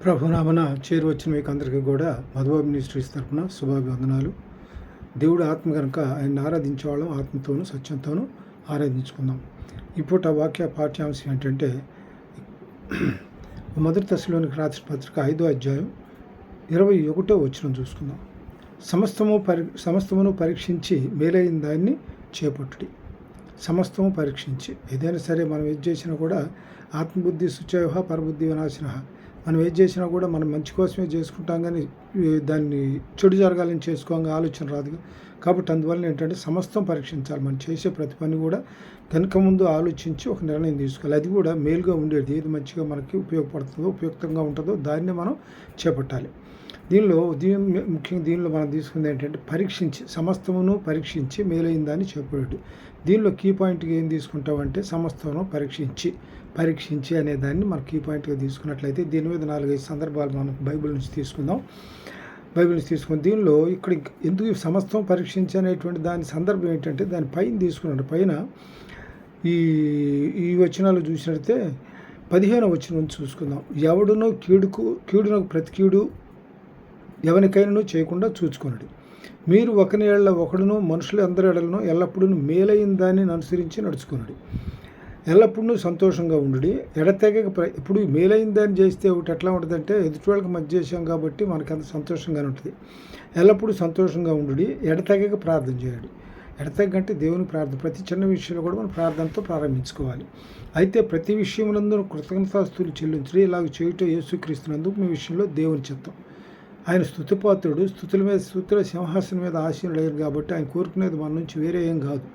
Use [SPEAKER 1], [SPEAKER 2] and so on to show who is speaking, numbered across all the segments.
[SPEAKER 1] ప్రభునామన చేరువచ్చిన మీకు అందరికీ కూడా మధుబాబు మినిస్ట్రీస్ తరఫున శుభాభివందనాలు. దేవుడు ఆత్మ కనుక ఆయన ఆరాధించే వాళ్ళం ఆత్మతోనూ సత్యంతోనూ ఆరాధించుకుందాం. ఇప్పుడు వాక్య పాఠ్యాంశం ఏంటంటే మొదటి దశలోనికి రాసిన పత్రిక 5వ అధ్యాయం 21వ వచనం చూసుకుందాం. సమస్తమును పరీక్షించి మేలైన దాన్ని చేపట్టుడి. సమస్తము పరీక్షించి ఏదైనా సరే మనం ఏది చేసినా కూడా ఆత్మబుద్ధి శుచయోహ పరబుద్ధి వినాశన. మనం ఏది చేసినా కూడా మనం మంచి కోసమే చేసుకుంటాం, కానీ దాన్ని చెడు జరగాలని చేసుకోగా ఆలోచన రాదు. కాబట్టి అందువల్ల ఏంటంటే సమస్తం పరీక్షించాలి. మనం చేసే ప్రతి పని కూడా కనుక ముందు ఆలోచించి ఒక నిర్ణయం తీసుకోవాలి. అది కూడా మేలుగా ఉండేది, ఏది మంచిగా మనకి ఉపయోగపడుతుందో ఉపయుక్తంగా ఉంటుందో దాన్ని మనం చేపట్టాలి. ముఖ్యంగా దీనిలో మనం తీసుకుంది ఏంటంటే పరీక్షించి, సమస్తమును పరీక్షించి మేలైన దాన్ని చేపట్టు. దీనిలో కీ పాయింట్గా ఏం తీసుకుంటామంటే సమస్తమును పరీక్షించి అనే దాన్ని మనం కీ పాయింట్గా తీసుకున్నట్లయితే దీని మీద 4-5 సందర్భాలు మనం బైబిల్ నుంచి తీసుకుందాం. దీనిలో ఇక్కడ ఎందుకు సమస్తం పరీక్షించి అనేటువంటి దాని సందర్భం ఏంటంటే దాని పైన తీసుకున్నాడు. పైన ఈ వచనాలు చూసినట్లయితే 15వ వచనం నుంచి చూసుకుందాం. ఎవడునో కీడునకు ప్రతి కీడు ఎవరికైనా చేయకుండా చూచుకున్నాడు. మీరు ఒకని ఏళ్ల ఒకడును మనుషులు అందరి ఏళ్లను ఎల్లప్పుడూ మేలైన దాన్ని అనుసరించి నడుచుకున్నాడు. ఎల్లప్పుడూ సంతోషంగా ఉండు. ఎడతెగక ఇప్పుడు మేలైన దాన్ని చేస్తే ఒకటి ఎట్లా ఉంటుందంటే ఎదుటి వాళ్ళకి మధ్య చేసాం కాబట్టి మనకి అంత సంతోషంగానే ఉంటుంది. ఎల్లప్పుడూ సంతోషంగా ఉండు. ఎడతెగక ప్రార్థన చేయాలి. ఎడతెగంటే దేవుని ప్రార్థన. ప్రతి చిన్న విషయంలో కూడా మనం ప్రార్థనతో ప్రారంభించుకోవాలి. అయితే ప్రతి విషయమునందు కృతజ్ఞతాస్తుతులు చెల్లించడం ఇలాగ చేయటం యేసుక్రీస్తునందుకు మీ విషయంలో దేవుని చిత్తం. ఆయన స్తుతిపాత్రుడు, స్తుతుల సింహాసనం మీద ఆసీనుడయ్యారు కాబట్టి ఆయన కోరుకునేది మన నుంచి వేరే ఏం కాదు.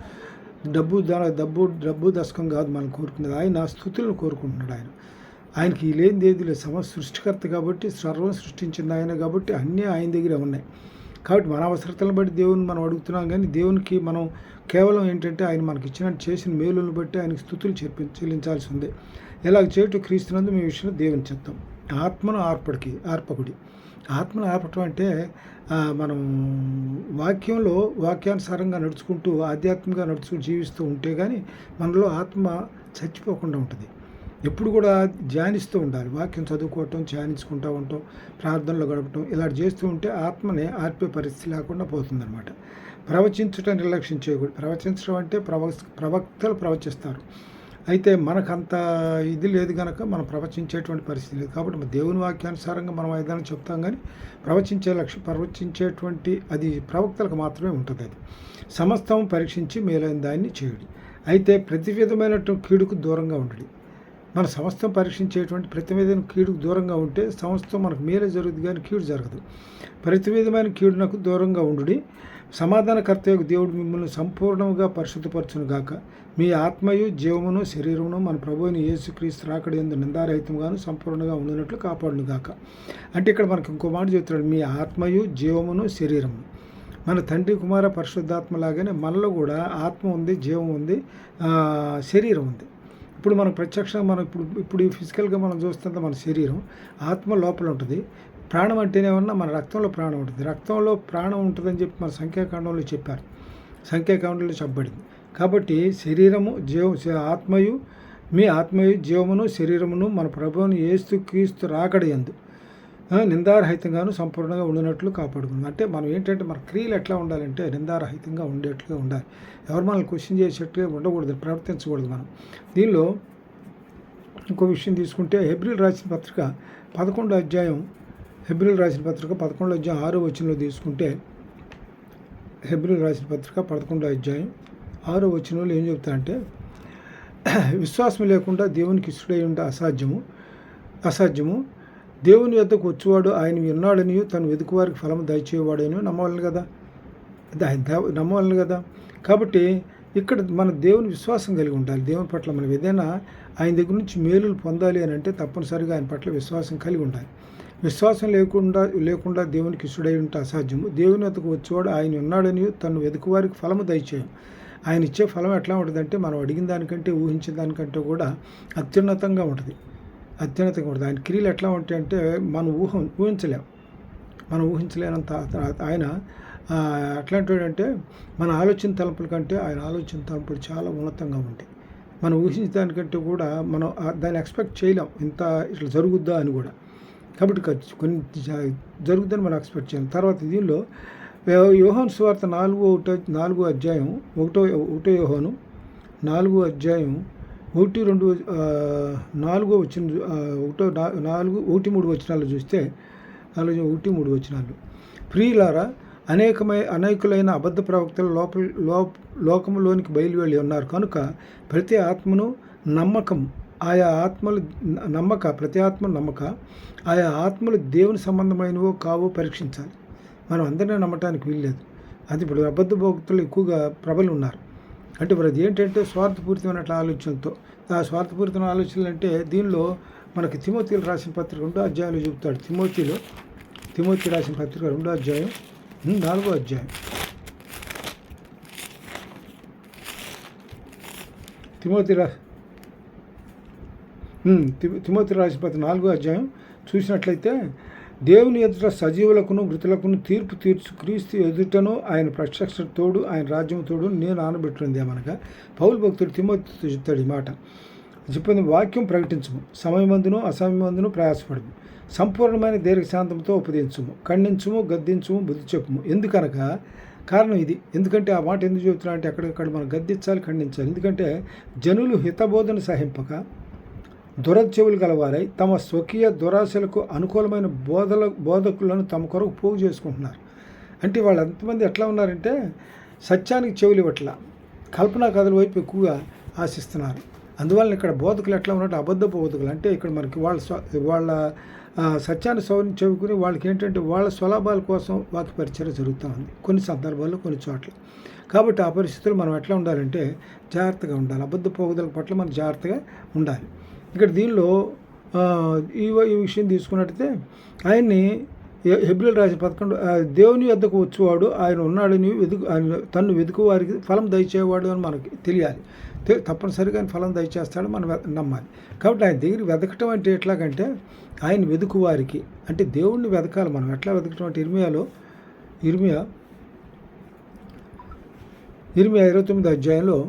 [SPEAKER 1] డబ్బు దశకం కాదు మనం కోరుకునేది. ఆయన స్తుతులను కోరుకుంటున్నాడు. ఆయనకి లేనిది ఏది లేదు. సృష్టికర్త కాబట్టి సర్వం సృష్టించింది ఆయన కాబట్టి అన్నీ ఆయన దగ్గరే ఉన్నాయి. కాబట్టి మన అవసరతలను బట్టి దేవుని మనం అడుగుతున్నాం, కానీ దేవునికి మనం కేవలం ఏంటంటే ఆయన మనకి ఇచ్చినట్టు చేసిన మేలులను బట్టి ఆయనకి స్తుతులు చెల్లించాల్సి ఉంది. ఇలాగ చేయటం క్రీస్తునందు మీ విషయంలో దేవుని చిత్తం. ఆత్మను ఆర్పకుడి. ఆత్మను ఆర్పటం అంటే మనం వాక్యానుసారంగా నడుచుకుంటూ ఆధ్యాత్మికంగా జీవిస్తూ ఉంటే కానీ మనలో ఆత్మ చచ్చిపోకుండా ఉంటుంది. ఎప్పుడు కూడా ధ్యానిస్తూ ఉండాలి. వాక్యం చదువుకోవటం, ధ్యానించుకుంటూ ఉండటం, ప్రార్థనలో గడపటం ఇలా చేస్తూ ఉంటే ఆత్మని ఆర్పే పరిస్థితి లేకుండా పోతుందన్నమాట. ప్రవచించటం నిర్లక్ష్యం చేయకూడదు. ప్రవచించడం అంటే ప్రవక్తలు ప్రవచిస్తారు. అయితే మనకంత ఇది లేదు కనుక మనం ప్రవచించేటువంటి పరిస్థితి లేదు. కాబట్టి దేవుని వాక్యానుసారంగా మనం ఏదైనా చెప్తాం, కానీ ప్రవచించేటువంటి అది ప్రవక్తలకు మాత్రమే ఉంటుంది. అది సమస్తం పరీక్షించి మేలైన దాన్ని చేయుడి. అయితే ప్రతి విధమైనటువంటి కీడుకు దూరంగా ఉండడు. మన సమస్తం పరీక్షించేటువంటి ప్రతి విధమైన కీడుకు దూరంగా ఉంటే సమస్తం మనకు మేలే జరుగుతుంది, కానీ కీడు జరగదు. ప్రతి విధమైన కీడునకు దూరంగా ఉండుడి. సమాధానకర్తయ్యకు దేవుడు మిమ్మల్ని సంపూర్ణంగా పరిశుద్ధపరచును గాక. మీ ఆత్మయు జీవమును శరీరమును మన ప్రభువుని యేసుక్రీస్తు రాకడ యందు నిందారహితంగాను సంపూర్ణంగా ఉండినట్లు కాపాడును గాక. అంటే ఇక్కడ మనకి ఇంకో మాట చెప్తున్నాడు, మీ ఆత్మయు జీవమును శరీరము. మన తండ్రి కుమార పరిశుద్ధాత్మ లాగానే మనలో కూడా ఆత్మ ఉంది, జీవం ఉంది, శరీరం ఉంది. ఇప్పుడు మనకు ప్రత్యక్షంగా మనం ఇప్పుడు ఫిజికల్గా మనం చూస్తుంటే మన శరీరం, ఆత్మ లోపల ఉంటుంది. ప్రాణం అంటేనేమన్నా మన రక్తంలో ప్రాణం ఉంటుంది. రక్తంలో ప్రాణం ఉంటుందని చెప్పి మన సంఖ్యాకాండంలో చెప్పారు. సంఖ్యాకాండంలో చెప్పబడింది. కాబట్టి శరీరము మీ ఆత్మయు జీవమును శరీరమును మన ప్రభువుని యేసుక్రీస్తు రాకడ యందు నిందారహితంగాను సంపూర్ణంగా ఉండినట్లు కాపాడుకుంది. అంటే మనం ఏంటంటే మన క్రియలు ఎట్లా ఉండాలంటే నిందారహితంగా ఉండేట్లుగా ఉండాలి. ఎవరు మనల్ని క్వశ్చన్ చేసేట్టుగా ఉండకూడదు, ప్రవర్తించకూడదు మనం. దీనిలో ఇంకో విషయం తీసుకుంటే హెబ్రీయులకు రాసిన పత్రిక 11వ అధ్యాయం 6వ వచనంలో తీసుకుంటే హెబ్రీయులకు రాసిన పత్రిక 11వ అధ్యాయం 6వ వచనంలో ఏం చెప్తారంటే, విశ్వాసం లేకుండా దేవునికి ఇష్టడై ఉంటే అసాధ్యము. దేవుని యొద్దకు వచ్చేవాడు ఆయన ఉన్నాడని తను వెతుకువారికి ఫలం దయచేవాడని నమ్మవాలని కదా. కాబట్టి ఇక్కడ మన దేవుని విశ్వాసం కలిగి ఉండాలి. దేవుని పట్ల మనం ఏదైనా ఆయన దగ్గర నుంచి మేలులు పొందాలి అని అంటే తప్పనిసరిగా ఆయన పట్ల విశ్వాసం కలిగి ఉండాలి. విశ్వాసం లేకుండా దేవునికి ఇష్టడై ఉంటే అసాధ్యము. దేవుని వద్దకు వచ్చేవాడు ఆయన ఉన్నాడని తను వెతుకువారికి ఫలము దయచేయం. ఆయన ఇచ్చే ఫలం ఎట్లా ఉంటుందంటే మనం అడిగిన దానికంటే ఊహించిన దానికంటే కూడా అత్యున్నతంగా ఉంటుంది. ఆయన క్రియలు ఎట్లా ఉంటాయంటే మనం ఊహించలేనంత ఆయన ఎట్లాంటి మన ఆలోచన తలంపుల కంటే ఆయన ఆలోచన తలంపులు చాలా ఉన్నతంగా ఉంటాయి. మనం ఊహించే దానికంటే కూడా మనం దాన్ని ఎక్స్పెక్ట్ చేయలేం, ఇంత ఇట్లా జరుగుద్దా అని కూడా. కాబట్టి కొన్ని జరుగుతుందని మనం ఎక్స్పెక్ట్ చేయాలి. తర్వాత దీనిలో యోహాను సువార్త 4వ అధ్యాయం 1 యోహాను 4వ అధ్యాయం 1-2 4వ వచనం 1-3 వచనాలు చూస్తే 1-3 వచనాలు, ప్రియులారా, అనేకులైన అబద్ధ ప్రవక్తలు లోకములోనికి బయలువెళ్ళి ఉన్నారు కనుక ప్రతి ఆత్మను నమ్మక ఆయా ఆత్మలు దేవుని సంబంధమైనవో కావో పరీక్షించాలి. మనం అందరినీ నమ్మటానికి వీల్లేదు. అది ఇప్పుడు అబద్ధ భక్తులు ఎక్కువగా ప్రబలు ఉన్నారు. అంటే ఇప్పుడు అది ఏంటంటే స్వార్థపూరితమైన ఆలోచనలతో. ఆ స్వార్థపూరితమైన ఆలోచనలు అంటే దీనిలో మనకి తిమోతిలు రాసిన పత్రిక 2వ అధ్యాయంలో చెబుతాడు. తిమోతి రాసిన పత్రిక 2వ అధ్యాయం 4వ అధ్యాయం. తిమోతి రాసిన పత్రిక 4వ అధ్యాయం చూసినట్లయితే, దేవుని ఎదుట సజీవులకును మృతులకును తీర్పు తీర్చు క్రీస్తు ఎదుటను ఆయన ప్రత్యక్ష తోడు, ఆయన రాజ్యం తోడు నేను ఆనబెట్టింది మనగా పౌలు భక్తుడు తిమోతితో చెప్తాడు ఈ మాట. చెప్పింది, వాక్యం ప్రకటించము, సమయమందును అసమయమందును ప్రయాసపడము, సంపూర్ణమైన దీర్ఘశాంతంతో ఉపదేశము, ఖండించుము, గద్దించుము, బుద్ధి చెప్పుము. ఎందుకనగా కారణం ఇది. ఎందుకంటే ఆ మాట ఎందుకు చెబుతున్నా అంటే అక్కడికక్కడ మనం గద్దించాలి, ఖండించాలి. ఎందుకంటే జనులు హితబోధన సహింపక దురచెవులు గలవారై తమ స్వకీయ దురాశలకు అనుకూలమైన బోధకులను తమ కొరకు పోగు చేసుకుంటున్నారు. అంటే వాళ్ళు ఎంతమంది ఎట్లా ఉన్నారంటే సత్యానికి చెవులు ఇవ్వట్ల, కల్పనా కథల వైపు ఎక్కువగా ఆశిస్తున్నారు. అందువల్ల ఇక్కడ బోధకులు ఎట్లా ఉన్నట్టు అబద్ధ బోధకులు. అంటే ఇక్కడ మనకి వాళ్ళ సత్యాన్ని చెప్పుకుని వాళ్ళకి ఏంటంటే వాళ్ళ స్వలాభాల కోసం వాక్య పరిచయం జరుగుతూ ఉంది కొన్ని సందర్భాల్లో, కొన్ని చోట్ల. కాబట్టి ఆ పరిస్థితులు మనం ఎట్లా ఉండాలంటే జాగ్రత్తగా ఉండాలి. అబద్ధ పోగుదల పట్ల మనం జాగ్రత్తగా ఉండాలి. ఇక్కడ దీనిలో ఈ విషయం తీసుకున్నట్టయితే ఆయన్ని హెబ్రీయులు రాసిన 11 దేవుని వద్దకు వచ్చేవాడు ఆయన ఉన్నాడని తన్ను వెతుకు వారికి ఫలం దయచేవాడు అని మనకి తెలియాలి. తప్పనిసరిగా ఆయన ఫలం దయచేస్తాడు మనం నమ్మాలి. కాబట్టి ఆయన దగ్గర వెతకటం అంటే ఎట్లాగంటే ఆయన వెతుకు వారికి అంటే దేవుణ్ణి వెతకాలి. మనం ఎట్లా వెతకటం అంటే ఇర్మియా 29వ అధ్యాయంలో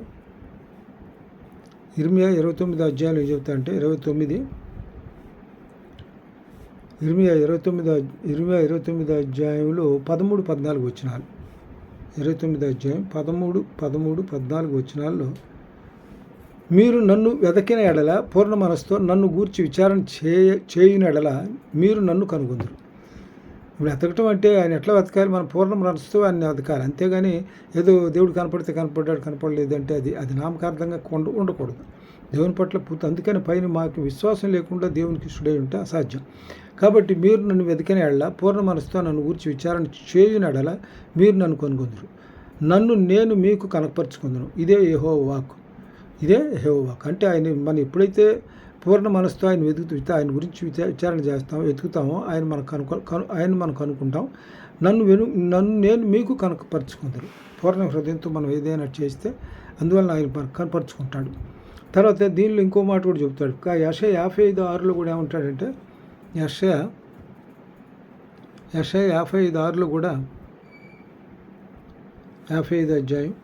[SPEAKER 1] ఇర్మియా 29వ అధ్యాయంలో ఏం చెప్తా అంటే 29 ఇర్మియా 29వ అధ్యాయంలో 13-14 వచనాలు. 29వ అధ్యాయం 13-14 వచనాల్లో, మీరు నన్ను వెతకిన ఎడల పూర్ణ మనసుతో నన్ను గూర్చి విచారణ చేయున ఎడల మీరు నన్ను కనుగొందురు. ఇప్పుడు వెతకటం అంటే ఆయన ఎట్లా వెతకాలి? మన పూర్ణ మనసుతో ఆయన వెతకాలి. అంతేగాని ఏదో దేవుడు కనపడితే కనపడ్డాడు, కనపడలేదు అంటే అది నామకార్థంగా ఉండకూడదు. దేవుని పట్ల అందుకని పైన మాకు విశ్వాసం లేకుండా దేవునికి ఇష్టడై ఉంటే అసాధ్యం. కాబట్టి మీరు నన్ను వెతికిన ఎడల పూర్ణ మనసుతో నన్ను గురించి విచారణ చేయున ఎడల మీరు నన్ను కనుగొందురు, నేను మీకు కనపరుచుకుందును. ఇదే యెహోవా వాక్కు. అంటే ఆయన మనం ఎప్పుడైతే పూర్ణ మనసుతో ఆయన ఆయన గురించి విచారణ చేస్తామో, వెతుకుతామో ఆయన మనం కనుక్కుంటాం. నేను మీకు కనపరుచుకుందరు. పూర్ణ హృదయంతో మనం ఏదైనా చేస్తే అందువల్ల ఆయన కనపరుచుకుంటాడు. తర్వాత దీనిలో ఇంకో మాట కూడా చెప్తాడు. యెషయా 55:6లో కూడా ఏమంటాడంటే యెషయా 55:6లో కూడా 55 అధ్యాయం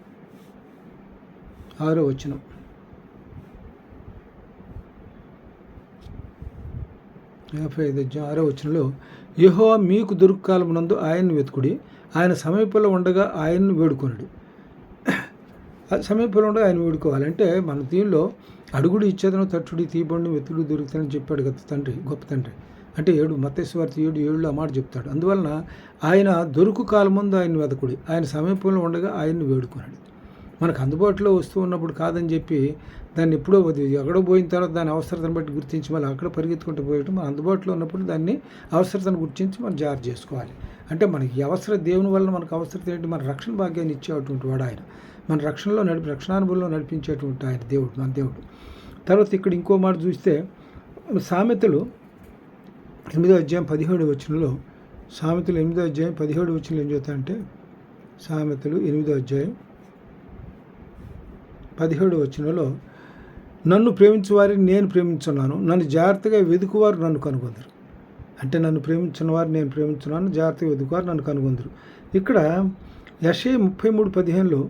[SPEAKER 1] 6వ వచనం, 55 అధ్యాయం 6వ వచనంలో, యెహోవా మీకు దొరుకుకాలమునందు ఆయన్ని వెతుకుడి, ఆయన సమీపంలో ఉండగా ఆయన్ని వేడుకొనుడి. సమీపంలో ఉండగా ఆయన వేడుకోవాలంటే మన దీనిలో అడుగుడు ఇచ్చేదను, తట్టుడి, తీయబడి, వెతుకుడు దొరుకుతానని చెప్పాడు కదా గొప్ప తండ్రి. అంటే మత్తయి సువార్త 7:7 ఆ మాట చెప్తాడు. అందువలన ఆయన దొరుకు కాలం ముందు ఆయన్ని వెతకుడి, ఆయన సమీపంలో ఉండగా ఆయన్ని వేడుకొనుడి. మనకు అందుబాటులో వస్తూ ఉన్నప్పుడు కాదని చెప్పి దాన్ని ఎప్పుడో ఎక్కడో పోయిన తర్వాత దాని అవసరతను బట్టి గుర్తించి మళ్ళీ అక్కడ పరిగెత్తుకుంటూ పోయటం, మన అందుబాటులో ఉన్నప్పుడు దాన్ని అవసరతను గుర్తించి మనం జాగ్రత్త చేసుకోవాలి. అంటే మనకి దేవుని వల్ల మనకు అవసరత ఏంటి? మన రక్షణ భాగ్యాన్ని ఇచ్చేటువంటి వాడు ఆయన. మన రక్షణానుభవంలో నడిపించేటువంటి ఆయన దేవుడు, మన దేవుడు. తర్వాత ఇక్కడ ఇంకో మాట చూస్తే సామెతలు 8వ అధ్యాయం 17వ వచనంలో, సామెతలు 8వ అధ్యాయం 17వ వచనంలో ఏం చెప్తాయంటే, సామెతలు 8వ అధ్యాయం 17వ వచనంలో, నన్ను ప్రేమించు వారిని నేను ప్రేమించున్నాను, నన్ను జాగ్రత్తగా వెతుకువారు నన్ను కనుగొందరు. అంటే నన్ను ప్రేమించిన వారు నేను ప్రేమించున్నాను, జాగ్రత్తగా వెతుకువారు నన్ను కనుగొందరు. ఇక్కడ యెషయా 33:15లో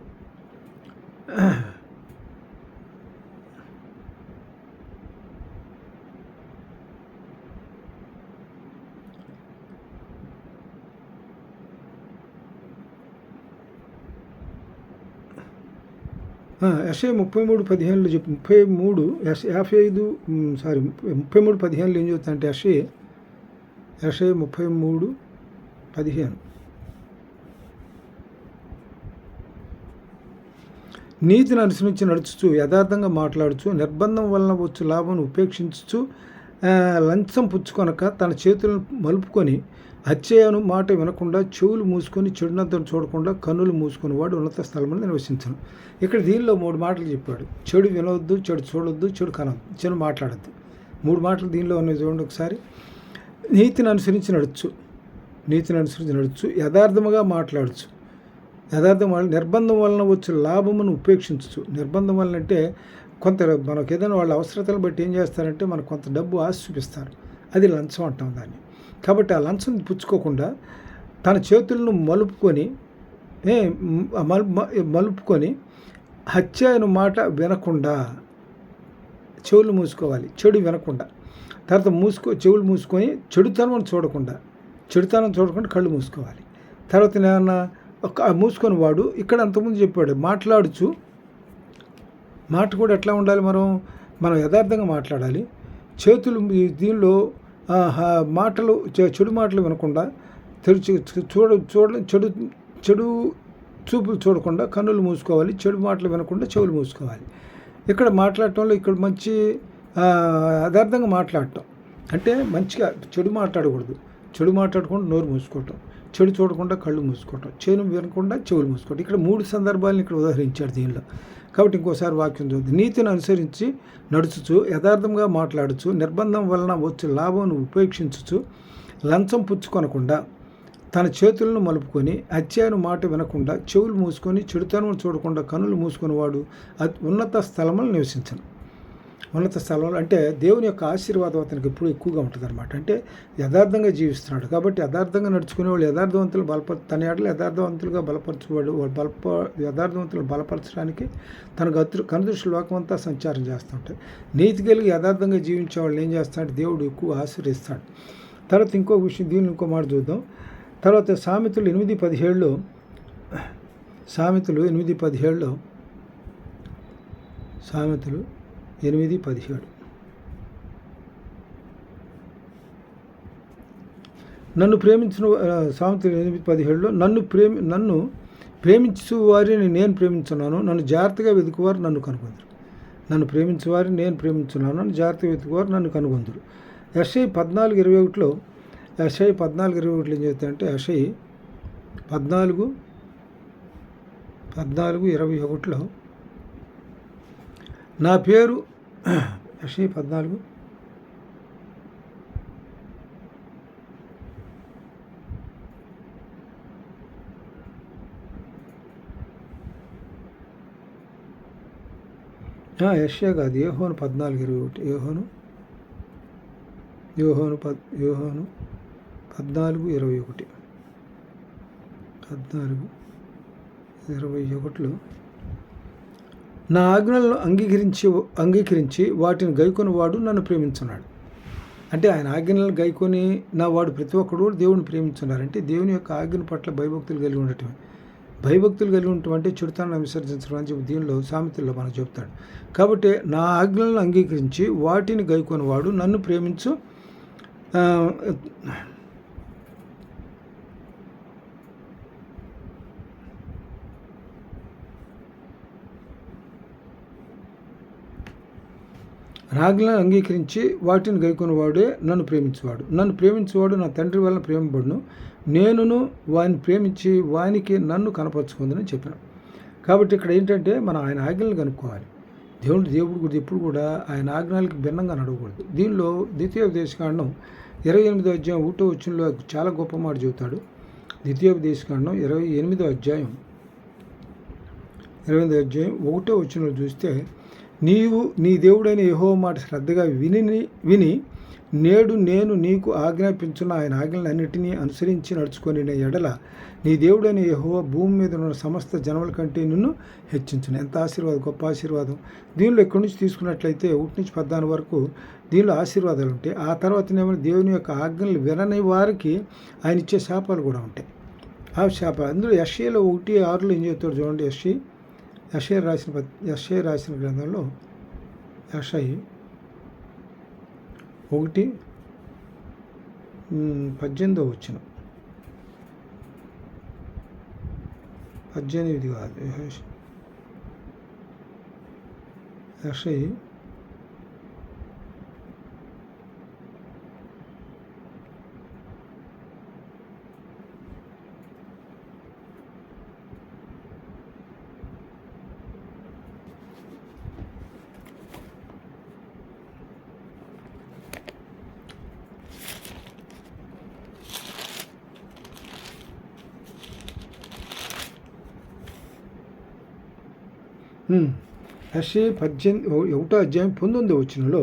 [SPEAKER 1] యెషయా 33:15లో చెప్పు 33 55 సారీ 33:15లో ఏం చెబుతుందంటే యెషయా 33:15 నీతిని అనుసరించి నడుచుచు యథార్థంగా మాట్లాడుచు నిర్బంధం వలన వచ్చు లాభం ఉపేక్షించుచు లంచం పుచ్చుకొనక తన చేతులను మలుపుకొని హత్యను మాట వినకుండా చెవులు మూసుకొని చెడునంతను చూడకుండా కన్నులు మూసుకొని వాడు ఉన్నత స్థలంలో నివసించను. ఇక్కడ దీనిలో 3 మాటలు చెప్పాడు. చెడు వినవద్దు, చెడు చూడొద్దు, చెడు కనవద్దు, చెడు మాట్లాడద్దు. 3 మాటలు దీనిలో ఉన్నాయి చూడండి ఒకసారి. నీతిని అనుసరించి నడుచు, నీతిని అనుసరించి నడుచు, యథార్థముగా మాట్లాడచ్చు, యథార్థం వల్ల నిర్బంధం వలన వచ్చే లాభమును ఉపేక్షించచ్చు. నిర్బంధం వలన అంటే కొంత మనకు ఏదైనా వాళ్ళ అవసరతలు బట్టి ఏం చేస్తారంటే మనకు కొంత డబ్బు ఆశ చూపిస్తారు, అది లంచం అంటాం దాన్ని. కాబట్టి ఆ లంచం పుచ్చుకోకుండా తన చేతులను మలుపుకొని హత్య అయిన మాట వినకుండా చెవులు మూసుకోవాలి, చెడు వినకుండా. తర్వాత చెవులు మూసుకొని చెడుతనం చూడకుండా కళ్ళు మూసుకోవాలి. తర్వాత ఏమన్నా మూసుకొని వాడు ఇక్కడ అంతకుముందు చెప్పాడు మాట్లాడుచు, మాట కూడా ఎట్లా ఉండాలి, మనం యథార్థంగా మాట్లాడాలి. చేతులు దీనిలో మాటలు చెడు మాటలు వినకుండా చెడు చూపులు చూడకుండా కన్నులు మూసుకోవాలి, చెడు మాటలు వినకుండా చెవులు మూసుకోవాలి. ఇక్కడ మాట్లాడటంలో ఇక్కడ మంచి యథార్థంగా మాట్లాడటం అంటే మంచిగా చెడు మాట్లాడకూడదు, చెడు మాట్లాడకుండా నోరు మూసుకోవటం, చెడు చూడకుండా కళ్ళు మూసుకోవటం, చెడు వినకుండా చెవులు మూసుకోవటం. ఇక్కడ 3 సందర్భాలను ఇక్కడ ఉదాహరించాడు దీనిలో. కాబట్టి ఇంకోసారి వాక్యం చదువుతుంది. నీతిని అనుసరించి నడుచుచు యథార్థంగా మాట్లాడుచు నిర్బంధం వలన వచ్చే లాభం ఉపేక్షించుచు లంచం పుచ్చుకొనకుండా తన చేతులను మలుపుకొని హత్యను మాట వినకుండా చెవులు మూసుకొని చెడుతనం చూడకుండా కన్నులు మూసుకొని వాడు ఉన్నత స్థలంలో నివసించను. ఉన్నత స్థలంలో అంటే దేవుని యొక్క ఆశీర్వాదం అతనికి ఎప్పుడు ఎక్కువగా ఉంటుంది అనమాట. అంటే యథార్థంగా జీవిస్తున్నాడు కాబట్టి యథార్థంగా నడుచుకునే వాళ్ళు యథార్థవంతులు తన ఏడలు యథార్థవంతులుగా బలపరచువాడు. యథార్థవంతులు బలపరచడానికి తన కనుదృష్టి లోకమంతా సంచారం చేస్తుంటాయి. నీతి కలిగి యథార్థంగా జీవించే వాళ్ళు ఏం చేస్తాడంటే దేవుడు ఎక్కువ ఆశీర్వదిస్తాడు. తర్వాత ఇంకో విషయం, దీన్ని ఇంకో మాట చూద్దాం. తర్వాత సామెతలు 8:17లో సామెతలు 8:17 నన్ను ప్రేమించిన సామెతలు 8:17లో నన్ను ప్రేమించు వారిని నేను ప్రేమించున్నాను, నన్ను జాగ్రత్తగా వెతుకువారు నన్ను కనుగొందురు. నన్ను ప్రేమించు వారిని నేను ప్రేమించున్నాను, నన్ను జాగ్రత్తగా వెతుకువారు నన్ను కనుగొందురు. యెషయా 14:21లో ఏం చెప్తాయంటే యెషయా 14:21లో నా పేరు యెషయా 14 యెషయా కాదు, యోహాను 14:21 యోహాను 14:21లో నా ఆజ్ఞలను అంగీకరించి వాటిని గైకొని వాడు నన్ను ప్రేమించున్నాడు. అంటే ఆయన ఆజ్ఞలను గైకొని నా వాడు ప్రతి ఒక్కడు దేవుని ప్రేమించున్నారంటే దేవుని యొక్క ఆజ్ఞ పట్ల భయభక్తులు కలిగి ఉండటం అంటే చెడుతనాన్ని విసర్జించడం అని చెప్పి దీనిలో సామెతల్లో మనం చెప్తాడు. కాబట్టి నా ఆజ్ఞలను అంగీకరించి వాటిని గైకొని వాడు నన్ను ప్రేమించు. ఆజ్ఞలను అంగీకరించి వాటిని గైకొనివాడే నన్ను ప్రేమించువాడు నా తండ్రి వలన ప్రేమబడును, నేనును వాడిని ప్రేమించి వానికి నన్ను కనపరుచుకుందని చెప్పాను. కాబట్టి ఇక్కడ ఏంటంటే మనం ఆయన ఆజ్ఞలను కనుక్కోవాలి. దేవుడు ఎప్పుడు కూడా ఆయన ఆజ్ఞలకి భిన్నంగా నడవకూడదు. దీనిలో ద్వితీయోపదేశకాండం 28వ అధ్యాయం 1వ వచనంలో చాలా గొప్ప మాట చెబుతాడు. ద్వితీయోపదేశకాండం 28వ అధ్యాయం 1వ వచనంలో చూస్తే, నీవు నీ దేవుడైన యెహోవా మాట శ్రద్ధగా విని నేడు నేను నీకు ఆజ్ఞాపించున్న ఆయన ఆజ్ఞలన్నిటినీ అనుసరించి నడుచుకొని ఎడల నీ దేవుడైన యెహోవా భూమి మీద ఉన్న సమస్త జనముల కంటే నిన్ను హెచ్చించును. ఎంత ఆశీర్వాదం, గొప్ప ఆశీర్వాదం. దీనిలో ఎక్కడి నుంచి తీసుకున్నట్లయితే 1-14 వరకు దీనిలో ఆశీర్వాదాలు ఉంటాయి. ఆ తర్వాతనేమో దేవుని యొక్క ఆజ్ఞలు వినని వారికి ఆయన ఇచ్చే శాపాలు కూడా ఉంటాయి. ఆ శాపాలు అందులో యెషయాలో 1:6లో ఏం చెప్తాడు చూడండి. యెషయా రాసిన గ్రంథంలో యెషయా 1:18 వచనం, 18 కాదు, యెషయా 1:19 వచనంలో,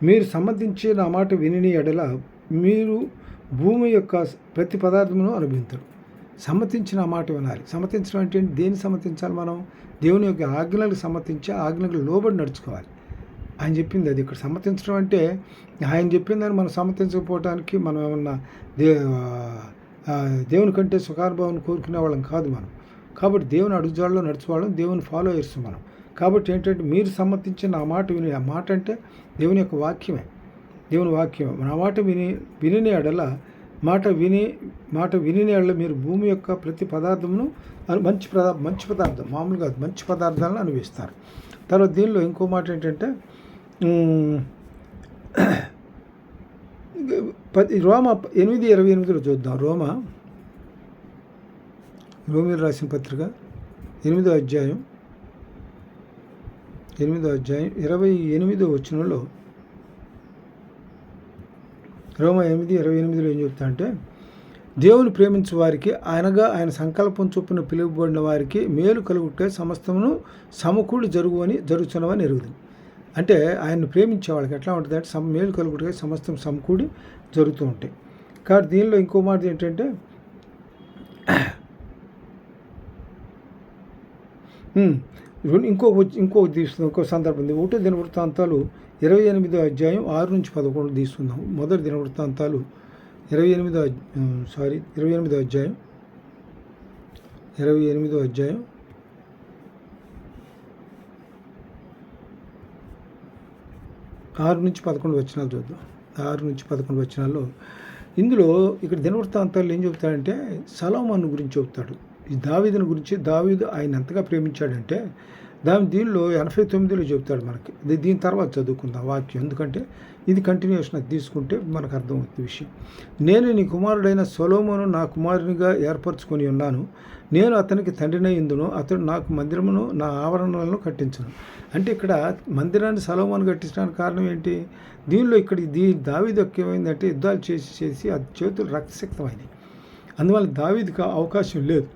[SPEAKER 1] మీరు సమ్మతించి నా మాట విని ఎడల మీరు భూమి యొక్క ప్రతి పదార్థమును అనుభవించరు. సమ్మతించి నా మాట వినాలి. సమ్మతించడం అంటే దేన్ని సమ్మతించాలి? మనం దేవుని యొక్క ఆజ్ఞలకు సమ్మతించి ఆజ్ఞలకు లోబడి నడుచుకోవాలి. ఆయన చెప్పింది అది. ఇక్కడ సమ్మతించడం అంటే ఆయన చెప్పిందని మనం సమ్మతించకపోవడానికి మనం ఏమన్నా దేవుని కంటే సుఖానుభవాన్ని కోరుకునే వాళ్ళం కాదు మనం. కాబట్టి దేవుని అడుగుజాడలో నడుచుకోవడం దేవుని ఫాలో చేస్తాం మనం. కాబట్టి ఏంటంటే మీరు సమ్మతించి నా మాట విని, ఆ మాట అంటే దేవుని యొక్క వాక్యమే, దేవుని వాక్యమే. నా మాట విని ఎడల మాట విని ఎడల మీరు భూమి యొక్క ప్రతి పదార్థమును మంచి పదార్థం, మామూలుగా మంచి పదార్థాలను అనుభవిస్తారు. తర్వాత దీనిలో ఇంకో మాట ఏంటంటే రోమ 8:28 చూద్దాం. రోమీయులకు రాసిన పత్రిక 8వ అధ్యాయం 28వ వచనంలో, రోమ 8:28లో ఏం చెప్తా అంటే, దేవుని ప్రేమించు వారికి ఆయన సంకల్పం చొప్పున పిలువబడిన వారికి మేలు కలుగుటే సమస్తమును సమకూడి జరుగుతున్నవని ఎరుగుతుంది. అంటే ఆయన్ని ప్రేమించే వాళ్ళకి ఎట్లా ఉంటుంది అంటే మేలు కలుగుటే సమస్తం సమకూడి జరుగుతూ ఉంటాయి. కాబట్టి దీనిలో ఇంకో మాట ఏంటంటే ఇంకో సందర్భం ఉంది. 1 దినవృత్తాంతాలు 28వ అధ్యాయం 6-11 తీసుకుందాం. మొదటి దినవృత్తాంతాలు 28వ అధ్యాయం 6-11 వచనాలు చూద్దాం. 6-11 వచనాల్లో ఇందులో ఇక్కడ దినవృత్తాంతాలు ఏం చెబుతాడంటే సొలొమోను గురించి చెబుతాడు. ఈ దావీదుని గురించి. దావీదు ఆయన ఎంతగా ప్రేమించాడంటే దీనిలో 89లో చెబుతాడు మనకి. దీని తర్వాత చదువుకుందాం వాక్యం, ఎందుకంటే ఇది కంటిన్యూషన్. అది తీసుకుంటే మనకు అర్థమవుతుంది విషయం. నేను నీ కుమారుడైన సొలొమోను నా కుమారునిగా ఏర్పరచుకొని ఉన్నాను. నేను అతనికి తండ్రినై ఇందును. అతడు నాకు మందిరమును నా ఆవరణలను కట్టించను. అంటే ఇక్కడ మందిరాన్ని సొలొమోను కట్టించడానికి కారణం ఏంటి? దీనిలో ఇక్కడ దావీదు ఏమైందంటే యుద్ధాలు చేసి అది చేతులు రక్తసిక్తమైనవి. అందువల్ల దావీదుకి అవకాశం లేదు.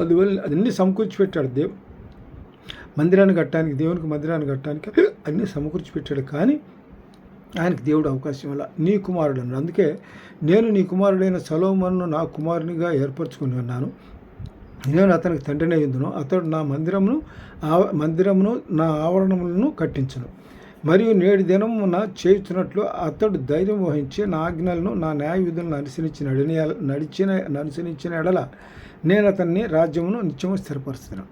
[SPEAKER 1] అందువల్ల అన్నీ సమకూర్చి పెట్టాడు. మందిరాన్ని కట్టడానికి, దేవునికి మందిరాన్ని కట్టడానికి అన్నీ సమకూర్చి పెట్టాడు. కానీ ఆయనకి దేవుడు అవకాశం వల్ల నీ కుమారుడు అన్నాడు. అందుకే నేను నీ కుమారుడైన సొలొమోనును నా కుమారునిగా ఏర్పరచుకుని ఉన్నాను. నేను అతనికి తండ్రినే ఇందును. అతడు నా మందిరమును నా ఆవరణములను కట్టించును. మరియు నేటి దినమున చేయుచున్నట్లు అతడు ధైర్యం వహించి నా ఆజ్ఞలను నా న్యాయ విధులను అనుసరించిన ఎడల నేను అతన్ని రాజ్యమును నిత్యము స్థిరపరుస్తున్నాను.